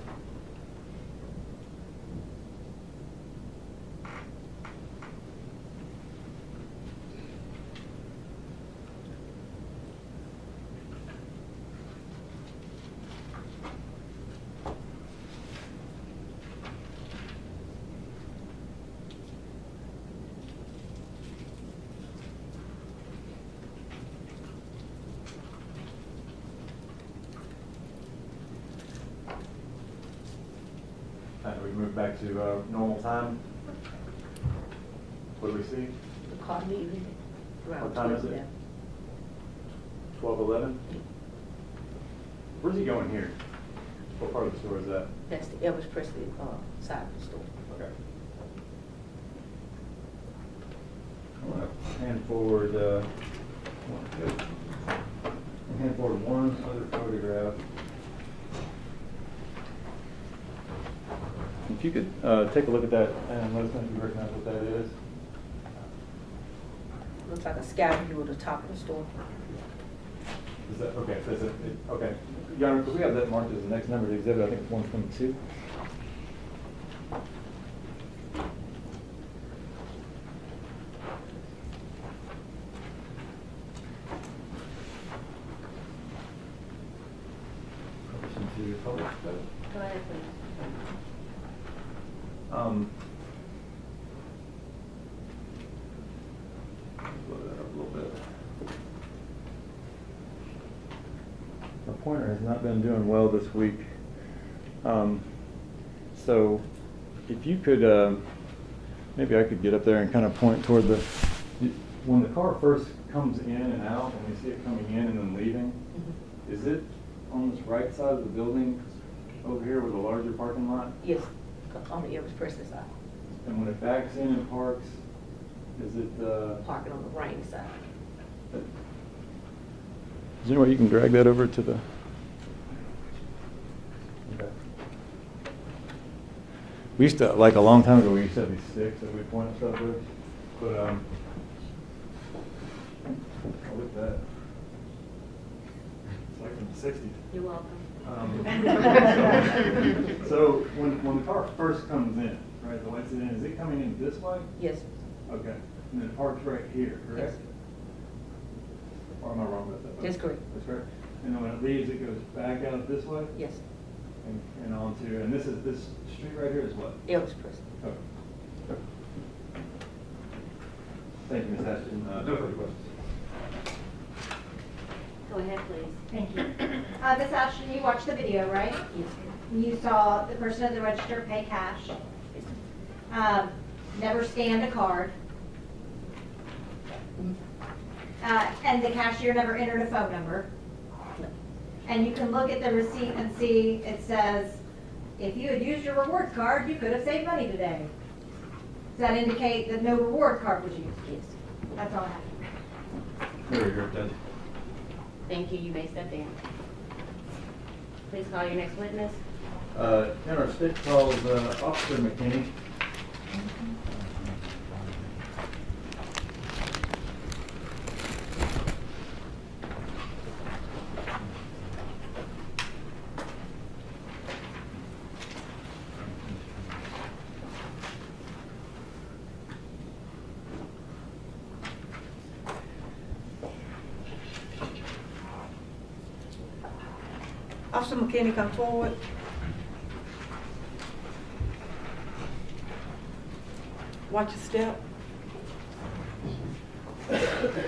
Speaker 6: We move back to normal time. What do we see?
Speaker 7: The car leaving around
Speaker 6: What time is it?
Speaker 7: 12.
Speaker 6: 12:11? Where's he going here? What part of the store is that?
Speaker 7: That's the Elvis Presley side of the store.
Speaker 6: Okay. I'm gonna hand forward one other photograph. If you could take a look at that and let us know if you recognize what that is.
Speaker 7: Looks like a sky view of the top of the store.
Speaker 6: Is that, okay, so is it, okay. Your Honor, could we have that marked as the next number of the exhibit? I think it's 122. Question to the public.
Speaker 2: Go ahead, please.
Speaker 6: Blow that up a little bit. My pointer has not been doing well this week. So if you could, maybe I could get up there and kind of point toward the, when the car first comes in and out, and we see it coming in and then leaving, is it on this right side of the building over here with a larger parking lot?
Speaker 7: Yes, on the Elvis Presley side.
Speaker 6: And when it backs in and parks, is it,
Speaker 7: Parking on the right side.
Speaker 6: is there any way you can drag that over to the? Okay. We used to, like a long time ago, we used to have these sticks that we point stuff with, but, oh, look at that. It's like from the 60s.
Speaker 2: You're welcome.
Speaker 6: So when the car first comes in, right, the lights it in, is it coming in this way?
Speaker 7: Yes.
Speaker 6: Okay, and then it parks right here, correct?
Speaker 7: Yes.
Speaker 6: Or am I wrong about that?
Speaker 7: That's correct.
Speaker 6: That's correct. And then when it leaves, it goes back out this way?
Speaker 7: Yes.
Speaker 6: And onto, and this street right here is what?
Speaker 7: Elvis Presley.
Speaker 6: Okay. Thank you, Ms. Ashton. No further questions.
Speaker 2: Go ahead, please.
Speaker 1: Thank you. Ms. Ashton, you watched the video, right?
Speaker 7: Yes.
Speaker 1: You saw the person at the register pay cash. Never scanned a card. And the cashier never entered a phone number.
Speaker 7: No.
Speaker 1: And you can look at the receipt and see it says, if you had used your rewards card, you could have saved money today. Does that indicate that no rewards card was used?
Speaker 7: Yes.
Speaker 1: That's all I have.
Speaker 6: Very good, Judge.
Speaker 2: Thank you. You may step in. Please call your next witness.
Speaker 6: In our state calls Officer McKinney.
Speaker 7: Officer McKinney, come forward. Watch your step.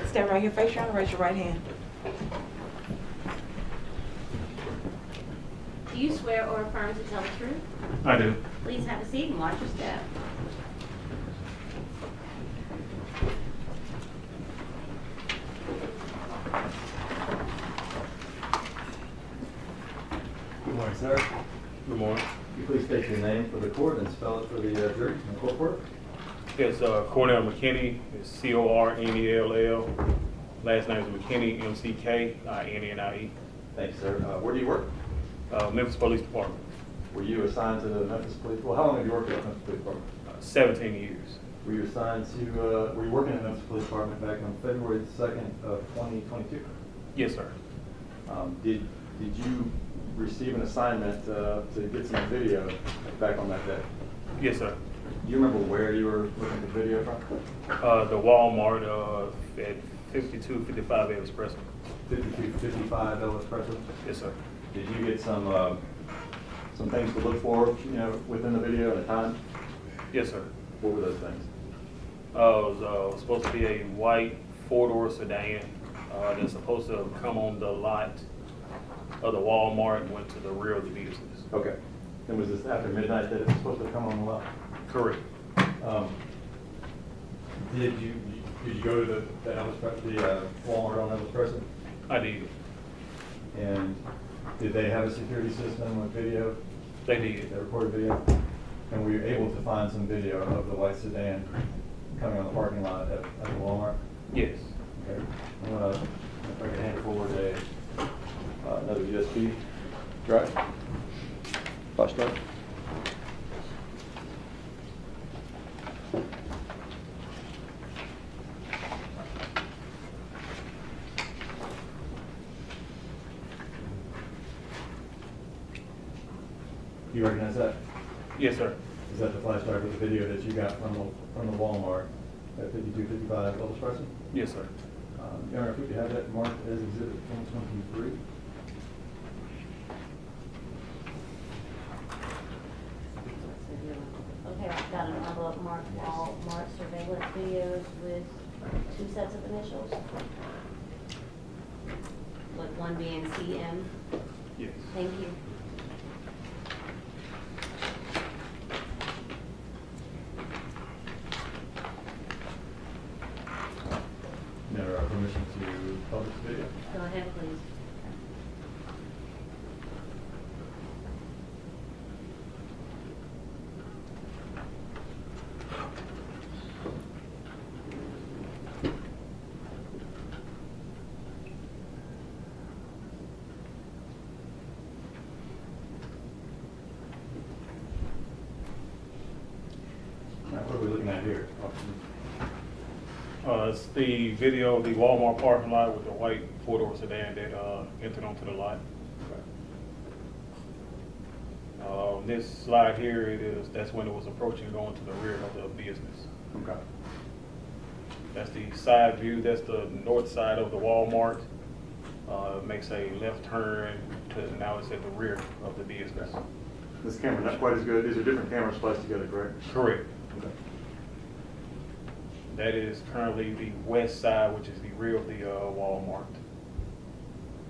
Speaker 7: Stand right here, face your arm, raise your right hand.
Speaker 2: Do you swear or affirm to tell the truth?
Speaker 6: I do.
Speaker 2: Please have a seat and watch your step.
Speaker 6: Good morning, sir.
Speaker 4: Good morning.
Speaker 6: Can you please state your name for the court and spell it for the jury and court clerk?
Speaker 4: Yes, Cornell McKinney, it's Cornell. Last name is McKinney, McKinney.
Speaker 6: Thank you, sir. Where do you work?
Speaker 4: Memphis Police Department,
Speaker 6: Were you assigned to the Memphis Police? Well, how long have you worked at the Memphis Police Department?
Speaker 4: 17 years.
Speaker 6: Were you assigned to, were you working in the Memphis Police Department back on February 2nd of 2022?
Speaker 8: Yes, sir.
Speaker 6: Did you receive an assignment to get some video back on that day?
Speaker 8: Yes, sir.
Speaker 6: Do you remember where you were looking for video from?
Speaker 8: The Walmart at 5255 Ellis Crescent.
Speaker 6: 5255 Ellis Crescent?
Speaker 8: Yes, sir.
Speaker 6: Did you get some things to look for, within the video at a time?
Speaker 8: Yes, sir.
Speaker 6: What were those things?
Speaker 8: It was supposed to be a white four-door sedan that's supposed to come on the lot of the Walmart and went to the rear of the business.
Speaker 6: Okay. And was this after midnight that it was supposed to come on the lot?
Speaker 8: Correct.
Speaker 6: Did you go to the Walmart on Ellis Crescent?
Speaker 8: I did.
Speaker 6: And did they have a security system with video?
Speaker 8: They did.
Speaker 6: They recorded video? And were you able to find some video of the white sedan coming on the parking lot at the Walmart?
Speaker 8: Yes.
Speaker 6: Okay. I'm gonna, if I can hand forward another USB drive. Flash drive. You recognize that?
Speaker 8: Yes, sir.
Speaker 6: Is that the flash drive with the video that you got from the Walmart at 5255 Ellis Crescent?
Speaker 8: Yes, sir.
Speaker 6: Your Honor, if we could have that marked as Exhibit 123.
Speaker 2: Okay, I've got an envelope marked Walmart surveillance videos with 2 sets of initials. With one being CM.
Speaker 8: Yes.
Speaker 2: Thank you.
Speaker 6: Never our permission to publish the video.
Speaker 2: Go ahead, please.
Speaker 6: Now, what are we looking at here?
Speaker 8: It's the video of the Walmart parking lot with the white four-door sedan that entered onto the lot. This slide here, that's when it was approaching going to the rear of the business.
Speaker 6: Okay.
Speaker 8: That's the side view, that's the north side of the Walmart. Makes a left turn to, now it's at the rear of the business.
Speaker 6: This camera not quite as good. These are different cameras spliced together, correct?
Speaker 8: Correct.
Speaker 6: Okay.
Speaker 8: That is currently the west side, which is the rear of the Walmart.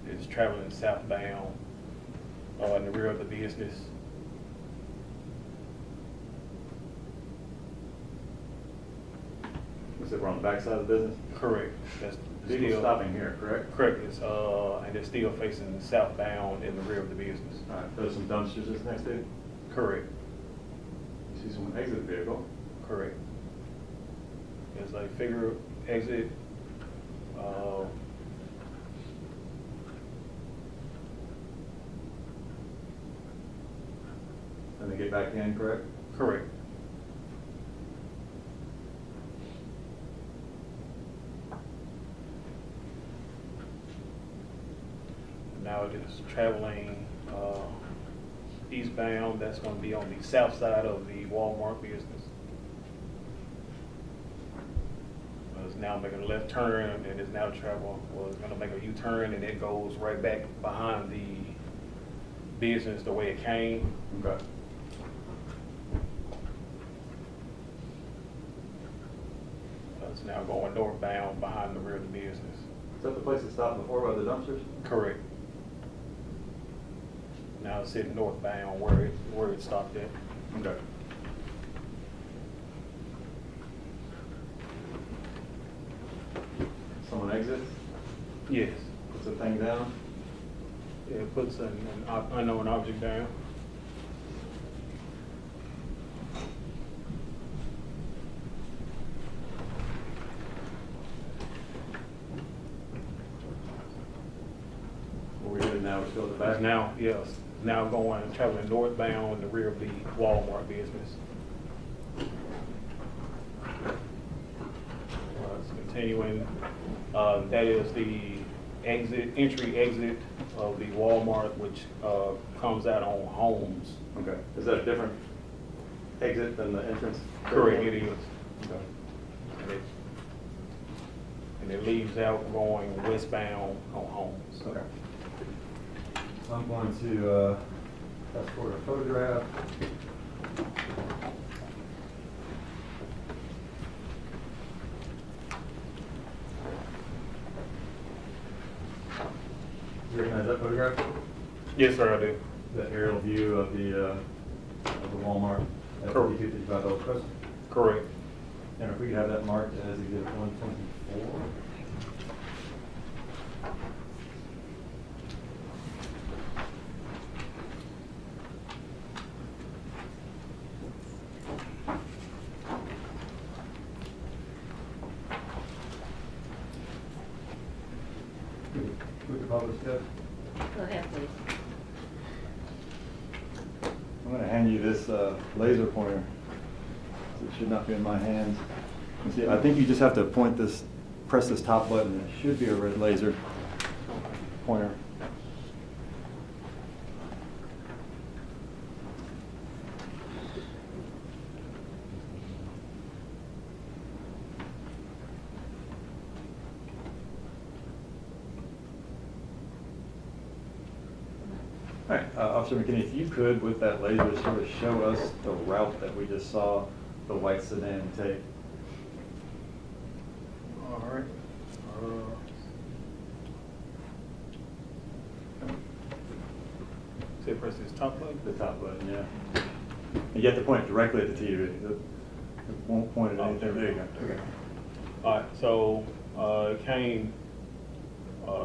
Speaker 8: It's traveling southbound in the rear of the business.
Speaker 6: You said we're on the back side of the business?
Speaker 8: Correct. That's
Speaker 6: Still
Speaker 8: still
Speaker 6: stopping here, correct?
Speaker 8: correct. It's and it's still facing southbound in the rear of the business.
Speaker 6: All right. There's some dumpsters this next to it.
Speaker 8: Correct.
Speaker 6: You see someone exit the vehicle.
Speaker 8: Correct. There's a figure exit.
Speaker 6: And they get back in, correct?
Speaker 8: Correct. Now it is traveling eastbound. That's going to be on the south side of the Walmart business. It's now making a left turn and it's now it's going to make a U-turn and it goes right back behind the business the way it came.
Speaker 6: Okay.
Speaker 8: It's now going northbound behind the rear of the business.
Speaker 6: Is that the place that stopped before by the dumpsters?
Speaker 8: Correct. Now it's heading northbound where it stopped at.
Speaker 6: Okay. Someone exits,
Speaker 8: Yes.
Speaker 6: puts the thing down.
Speaker 8: It puts an unknown object down.
Speaker 6: Where we're headed now, we're still at the
Speaker 8: It's
Speaker 6: back.
Speaker 8: now traveling northbound in the rear of the Walmart business. continuing. That is the entry exit of the Walmart, which comes out on Holmes.
Speaker 6: Okay. Is that a different exit than the entrance?
Speaker 8: Correct, it is.
Speaker 6: Okay.
Speaker 8: And it leaves out going westbound on Holmes.
Speaker 6: Okay. I'm going to fast forward a photograph. You recognize that photograph?
Speaker 8: Yes, sir, I do.
Speaker 6: The aerial view of the Walmart at
Speaker 8: Correct.
Speaker 6: 5255 Old Crescent?
Speaker 8: Correct.
Speaker 6: And if we could have that marked as exhibit 124. We could publish that.
Speaker 2: Go ahead, please.
Speaker 6: I'm going to hand you this laser pointer. It should not be in my hands. You see, I think you just have to point this, press this top button. It should be a red laser pointer. All right, Officer McKinney, if you could, with that laser, sort of show us the route that we just saw the white sedan take.
Speaker 8: All right. Say press this top button.
Speaker 6: The top button, yeah. And you have to point it directly at the TV. It won't point at anything. There you go. Okay.
Speaker 8: All right, so it came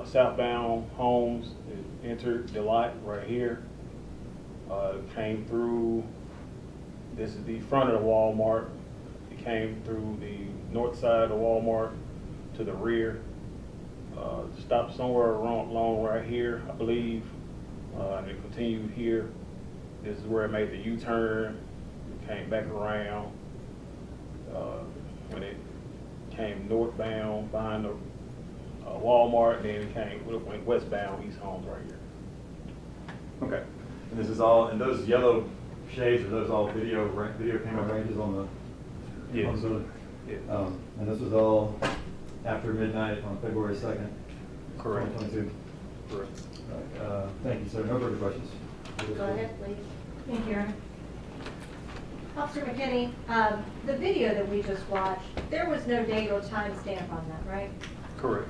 Speaker 8: southbound Holmes, it entered the lot right here. It came through, this is the front of the Walmart. It came through the north side of the Walmart to the rear. Stopped somewhere along right here, I believe. And it continued here. This is where it made the U-turn. It came back around. When it came northbound behind the Walmart, then it went westbound, East Holmes right here.
Speaker 6: Okay. And this is all, and those yellow shades, are those all video camera ranges on the?
Speaker 8: Yes.
Speaker 6: On the building?
Speaker 8: Yes.
Speaker 6: And this was all after midnight on February 2nd?
Speaker 8: Correct.
Speaker 6: 2022?
Speaker 8: Correct.
Speaker 6: Right. Thank you, sir. No further questions?
Speaker 2: Go ahead, please.
Speaker 1: Thank you, Aaron. Officer McKinney, the video that we just watched, there was no date or time stamp on that, right?
Speaker 8: Correct.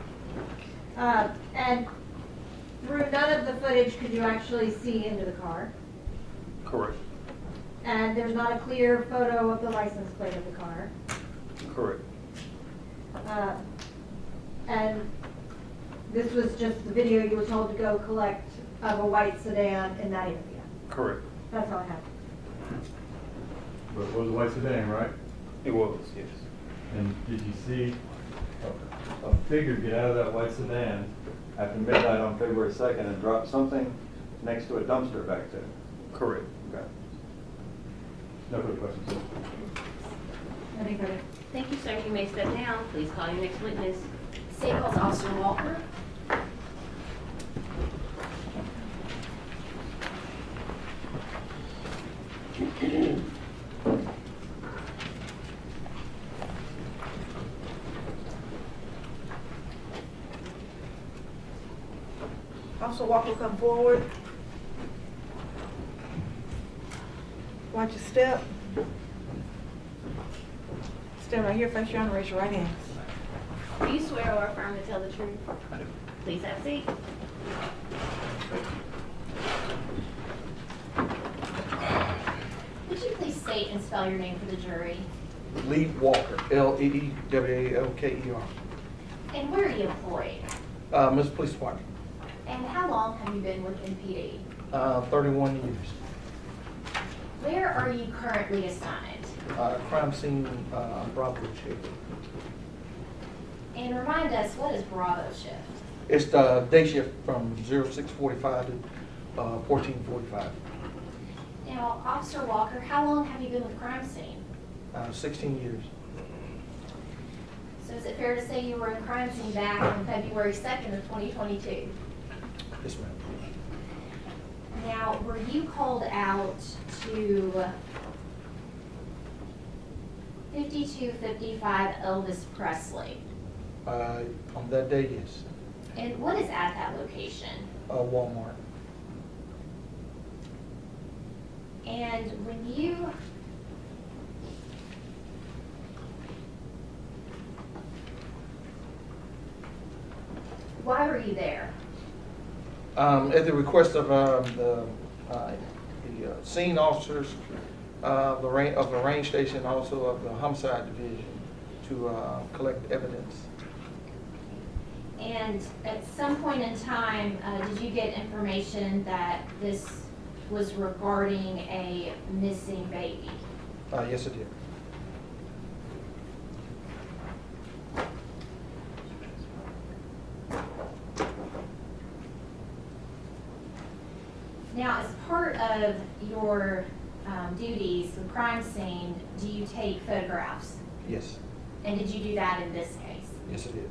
Speaker 1: And through none of the footage could you actually see into the car.
Speaker 8: Correct.
Speaker 1: And there's not a clear photo of the license plate of the car.
Speaker 8: Correct.
Speaker 1: And this was just the video you were told to go collect of a white sedan in that area.
Speaker 8: Correct.
Speaker 1: That's all I have.
Speaker 6: But it was a white sedan, right?
Speaker 8: It was, yes.
Speaker 6: And did you see a figure get out of that white sedan after midnight on February 2nd and drop something next to a dumpster back there?
Speaker 8: Correct.
Speaker 6: Okay. No further questions, sir.
Speaker 1: I think that is.
Speaker 2: Thank you, sir. You may step down. Please call your next witness.
Speaker 9: State House Officer Walker.
Speaker 7: Officer Walker, come forward. Watch your step. Stand right here, face your honor, raise your right hand.
Speaker 2: Do you swear or affirm to tell the truth?
Speaker 8: I do.
Speaker 2: Please have a seat.
Speaker 9: Would you please state and spell your name for the jury?
Speaker 10: Lee Walker, Leewalker.
Speaker 9: And where are you employed?
Speaker 10: Miss Police Department,
Speaker 9: And how long have you been with MPD?
Speaker 10: 31 years.
Speaker 9: Where are you currently assigned?
Speaker 10: Crime scene, Bravo shift.
Speaker 9: And remind us, what is Bravo shift?
Speaker 10: It's the day shift from 06:45 to 14:45.
Speaker 9: Now, Officer Walker, how long have you been with crime scene?
Speaker 10: 16 years.
Speaker 1: So is it fair to say you were in crime scene back on February 2nd of 2022?
Speaker 10: Yes, ma'am.
Speaker 1: Now, were you called out to 5255 Elvis Presley?
Speaker 10: On that day, yes.
Speaker 1: And what is at that location?
Speaker 10: Walmart.
Speaker 1: And when you why were you there?
Speaker 10: At the request of the scene officers of the range station, also of the homicide division, to collect evidence.
Speaker 1: And at some point in time, did you get information that this was regarding a missing baby?
Speaker 10: Yes, it did.
Speaker 1: Now, as part of your duties, the crime scene, do you take photographs?
Speaker 10: Yes.
Speaker 1: And did you do that in this case?
Speaker 10: Yes, it did.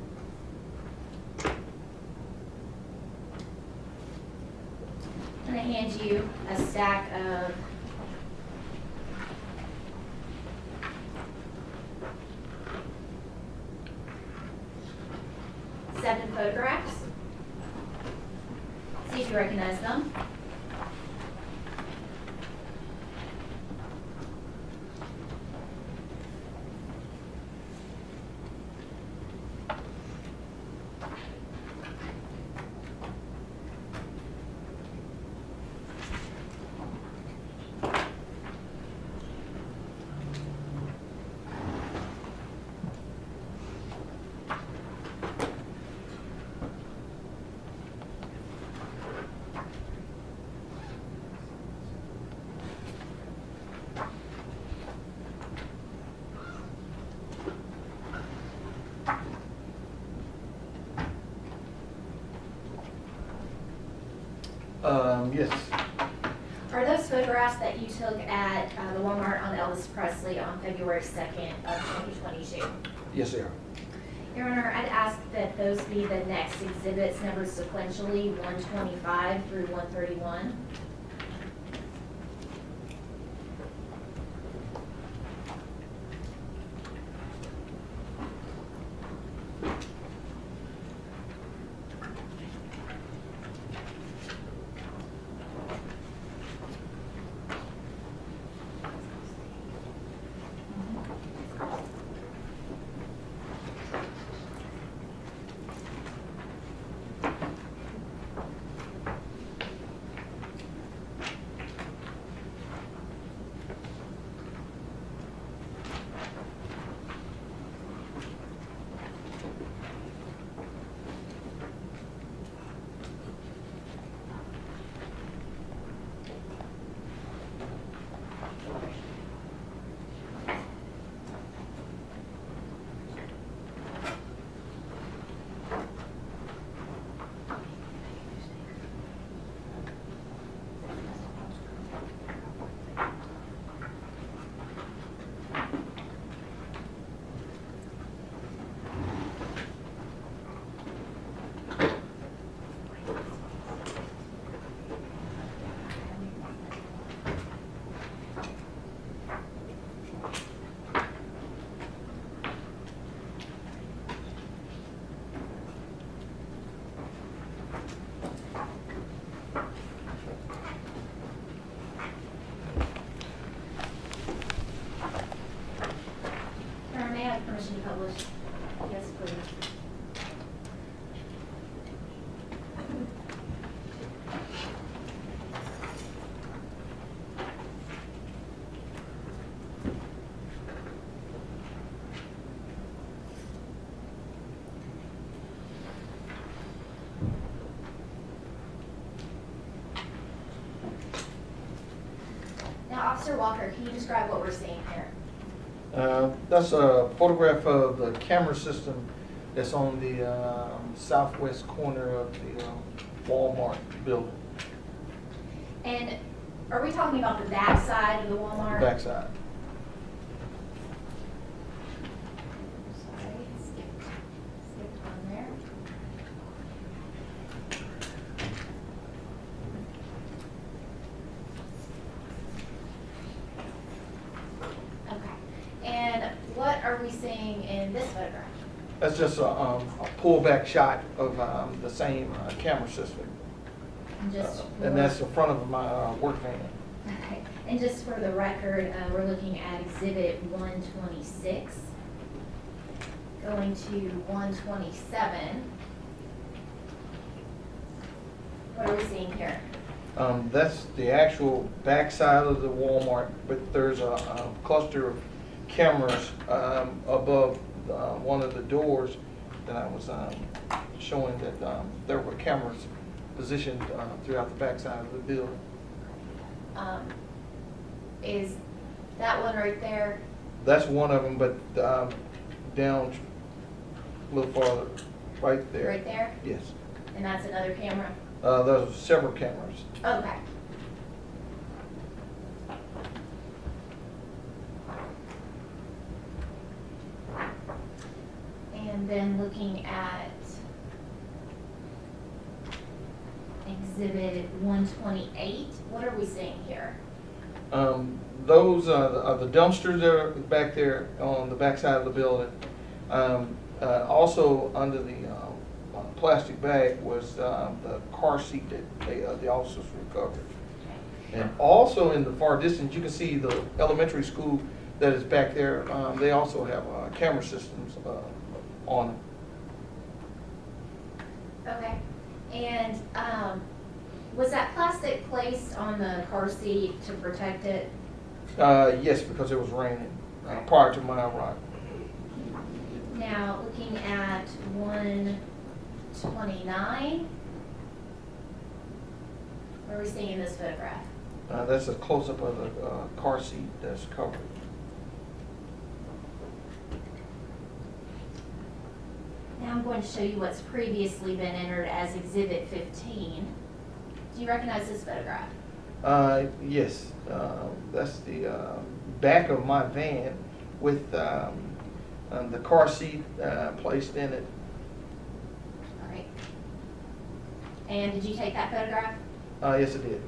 Speaker 1: I'm going to hand you a stack of seven photographs. See if you recognize them.
Speaker 10: Yes.
Speaker 1: Are those photographs that you took at the Walmart on Elvis Presley on February 2nd of 2022?
Speaker 10: Yes, they are.
Speaker 1: Your Honor, I'd ask that those be the next exhibits numbered sequentially 125 through 131. Your Honor, may I have permission to publish? Yes, please. Now, Officer Walker, can you describe what we're seeing here?
Speaker 10: That's a photograph of the camera system that's on the southwest corner of the Walmart building,
Speaker 1: And are we talking about the back side of the Walmart?
Speaker 10: backside.
Speaker 1: Sorry.
Speaker 9: in this photograph?
Speaker 10: That's just a pullback shot of the same camera system.
Speaker 1: And just
Speaker 10: And
Speaker 1: for-
Speaker 10: that's the front of my work van.
Speaker 1: Okay, and just for the record, we're looking at exhibit 126, going to 127. What are we seeing here?
Speaker 10: That's the actual backside of the Walmart, but there's a cluster of cameras above one of the doors that I was showing that there were cameras positioned throughout the backside of the building.
Speaker 9: Is that one right there?
Speaker 10: That's one of them, but down a little farther, right there.
Speaker 9: Right there?
Speaker 10: Yes.
Speaker 9: And that's another camera?
Speaker 10: There's several cameras.
Speaker 9: Okay. And then looking at exhibit 128, what are we seeing here?
Speaker 10: Those are the dumpsters that are back there on the backside of the building. Also under the plastic bag was the car seat that the officers recovered. And also in the far distance, you can see the elementary school that is back there. They also have camera systems on them.
Speaker 9: Okay. And was that plastic placed on the car seat to protect it?
Speaker 10: Yes, because it was raining prior to my arrival.
Speaker 9: Now, looking at 129, what are we seeing in this photograph?
Speaker 10: That's a close-up of the car seat that's covered.
Speaker 9: Now I'm going to show you what's previously been entered as Exhibit 15. Do you recognize this photograph?
Speaker 10: Yes, that's the back of my van with the car seat placed in it.
Speaker 9: All right. And did you take that photograph?
Speaker 10: Yes, it did.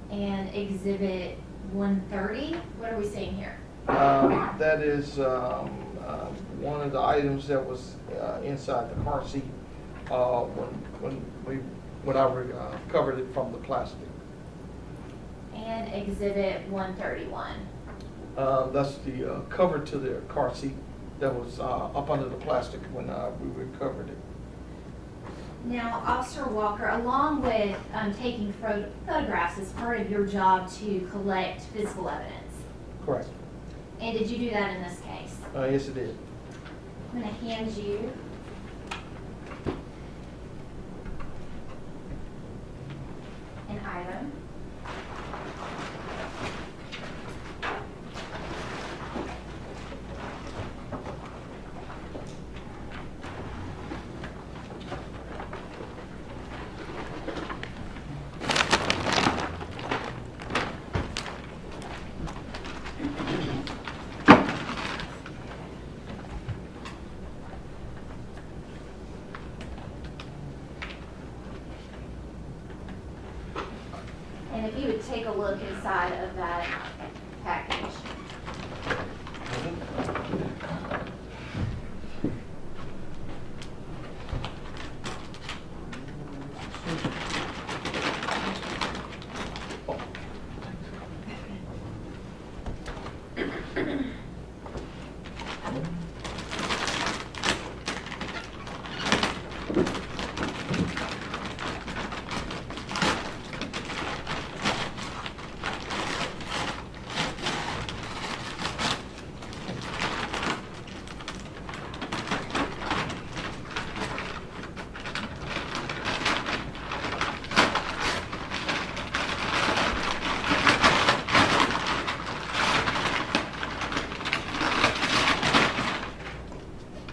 Speaker 9: And Exhibit 130, what are we seing here?
Speaker 10: That is one of the items that was inside the car seat when I recovered it from the plastic.
Speaker 9: And Exhibit 131.
Speaker 10: That's the cover to the car seat that was up under the plastic when we recovered it.
Speaker 1: Now, Officer Walker, along with taking photographs as part of your job to collect physical evidence,
Speaker 10: Correct.
Speaker 1: and did you do that in this case?
Speaker 10: Yes, it did.
Speaker 1: I'm going to hand you an item. And if you would take a look inside of that package.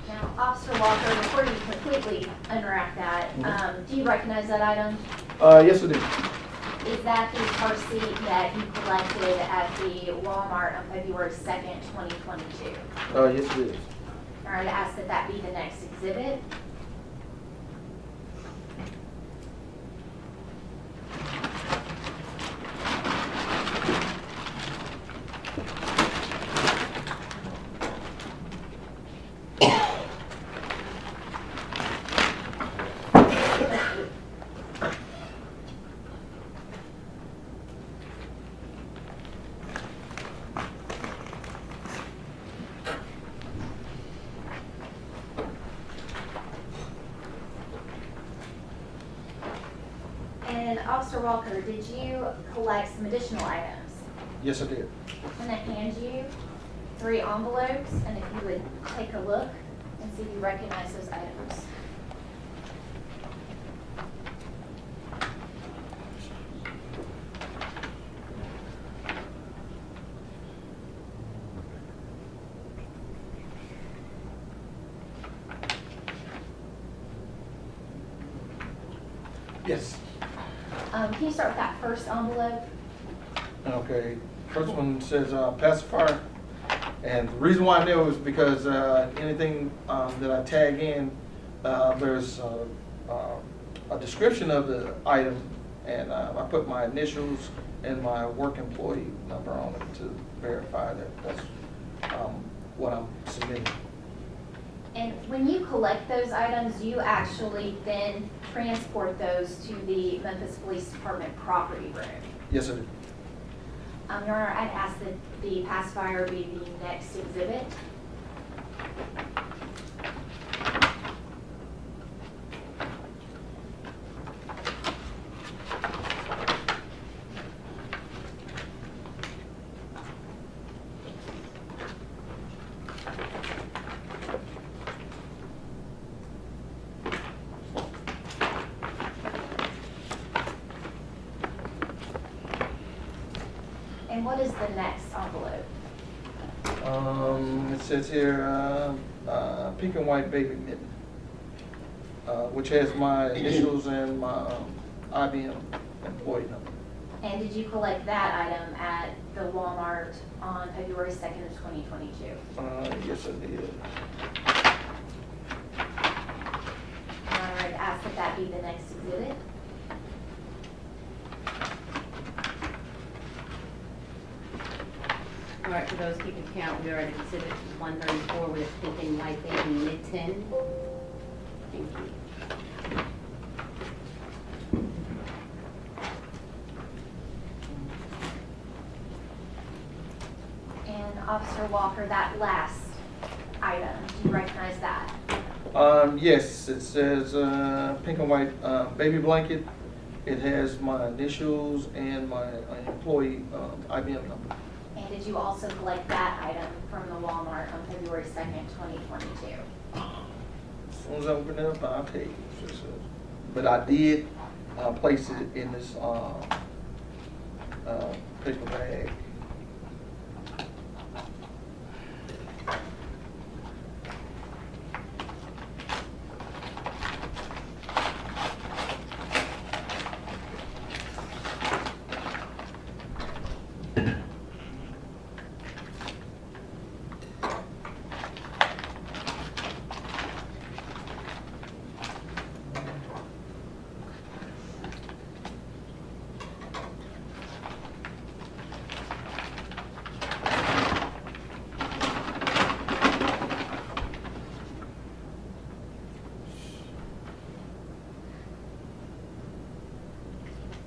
Speaker 1: Now, Officer Walker, before you completely unwrap that, do you recognize that item?
Speaker 10: Yes, it did.
Speaker 1: Is that the car seat that you collected at the Walmart on February 2nd, 2022?
Speaker 10: Yes, it is.
Speaker 1: All right, I ask that that be the next exhibit.
Speaker 9: Officer Walker, did you collect some additional items?
Speaker 10: Yes, I did.
Speaker 9: I'm gonna hand you 3 envelopes, and if you would take a look and see if you recognize those items.
Speaker 10: Yes.
Speaker 9: Can you start with that first envelope?
Speaker 10: Okay, first one says pacifier, and the reason why I know is because anything that I tag in, there's a description of the item, and I put my initials and my work employee number on it to verify that that's what I'm submitting.
Speaker 9: And when you collect those items, you actually then transport those to the Memphis Police Department property room.
Speaker 10: Yes, I do.
Speaker 9: Your Honor, I'd ask that the pacifier be the next exhibit. And what is the next envelope?
Speaker 10: It says here, pink and white baby mitten, which has my initials and my IBM employee number.
Speaker 9: And did you collect that item at the Walmart on February 2nd of 2022?
Speaker 10: Yes, I did.
Speaker 9: Your Honor, I'd ask that that be the next exhibit.
Speaker 2: All right, for those keeping count, we are at exhibit 134 with pink and white baby mitten. Thank you.
Speaker 9: And Officer Walker, that last item, do you recognize that?
Speaker 10: Yes, it says pink and white baby blanket. It has my initials and my employee IBM number.
Speaker 9: And did you also collect that item from the Walmart on February 2nd, 2022?
Speaker 10: As soon as I open it up, I'll take it. But I did place it in this paper bag.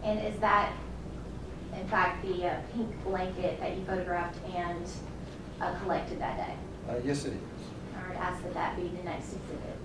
Speaker 9: And is that, in fact, the pink blanket that you photographed and collected that day?
Speaker 10: Yes, it is.
Speaker 9: I would ask that that be the next exhibit.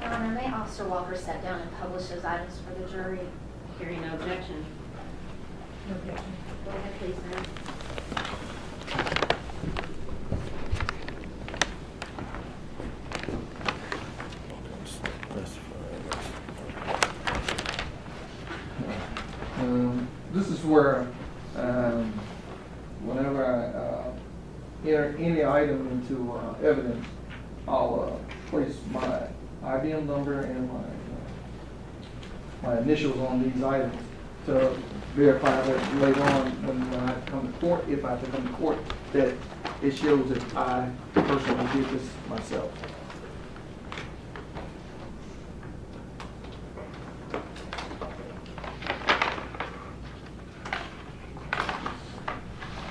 Speaker 9: Your Honor, may Officer Walker step down and publish those items for the jury?
Speaker 2: Hearing no objection.
Speaker 1: No objection.
Speaker 2: Go ahead, please, ma'am.
Speaker 10: This is where, whenever I enter any item into evidence, I'll place my IBM number and my initials on these items to verify that later on when I come to court, if I have to come to court, that it shows that I personally did this myself.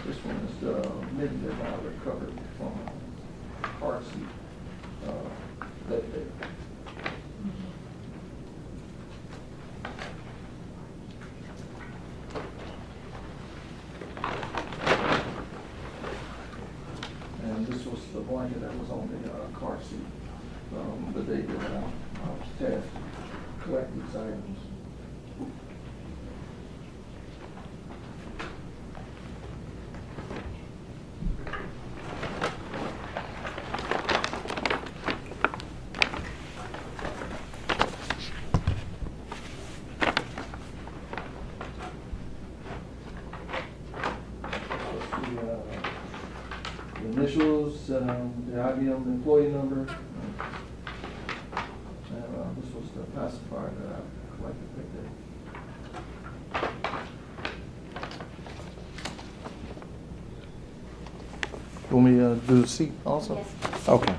Speaker 10: This one is the recovered from a car seat that day. And this was the blanket that was on the car seat the day that I was tasked to collect these items. The initials, the IBM employee number, and this was the pacifier that I collected that day. Want me to do the seat also?
Speaker 9: Yes.
Speaker 10: Okay.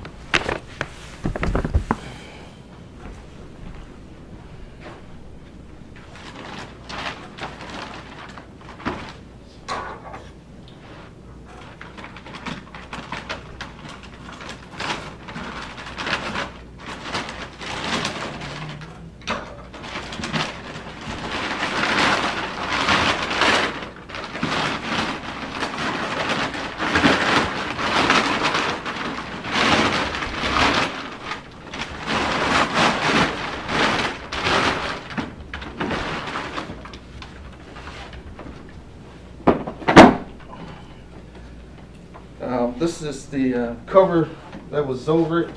Speaker 10: This is the cover that was over it,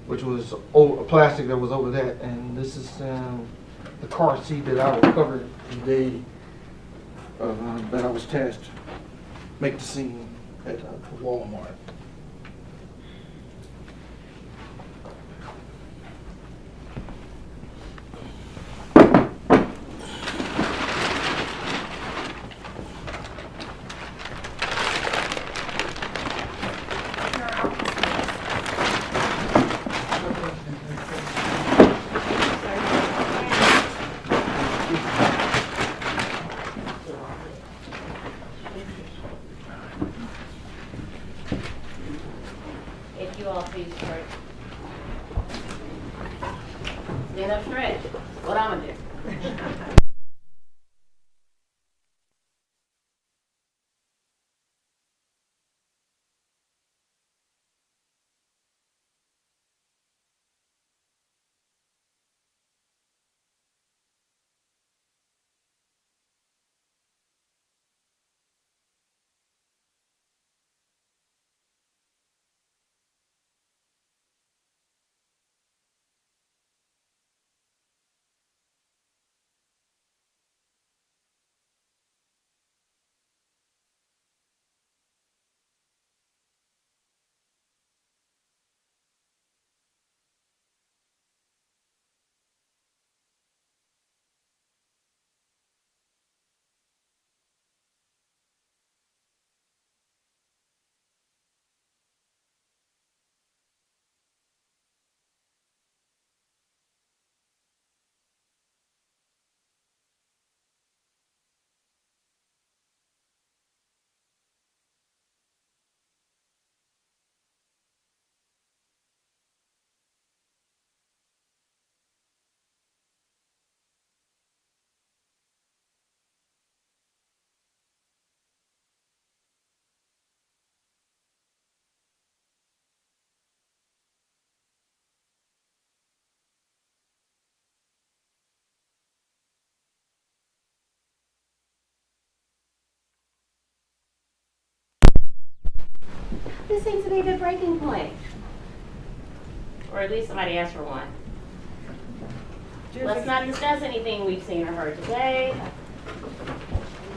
Speaker 10: which was plastic that was over that, and this is the car seat that I recovered the day that I was tasked to make the scene at Walmart.
Speaker 2: If you all please stretch. Stand up straight. What I'm gonna do. This seems to be a good breaking point. Or at least somebody asked for one. Let's not discuss anything we've seen or heard today.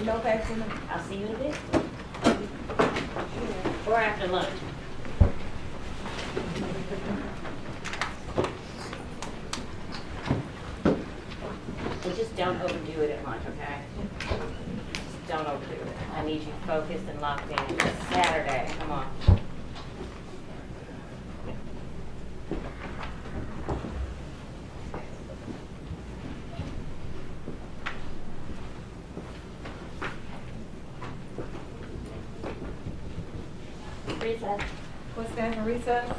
Speaker 7: No vaccine.
Speaker 2: I'll see you in a bit. Or after lunch. But just don't overdo it at lunch, okay? Just don't overdo it. I need you focused and locked in. It's Saturday. Come on. Recess.
Speaker 1: We'll stand for recess.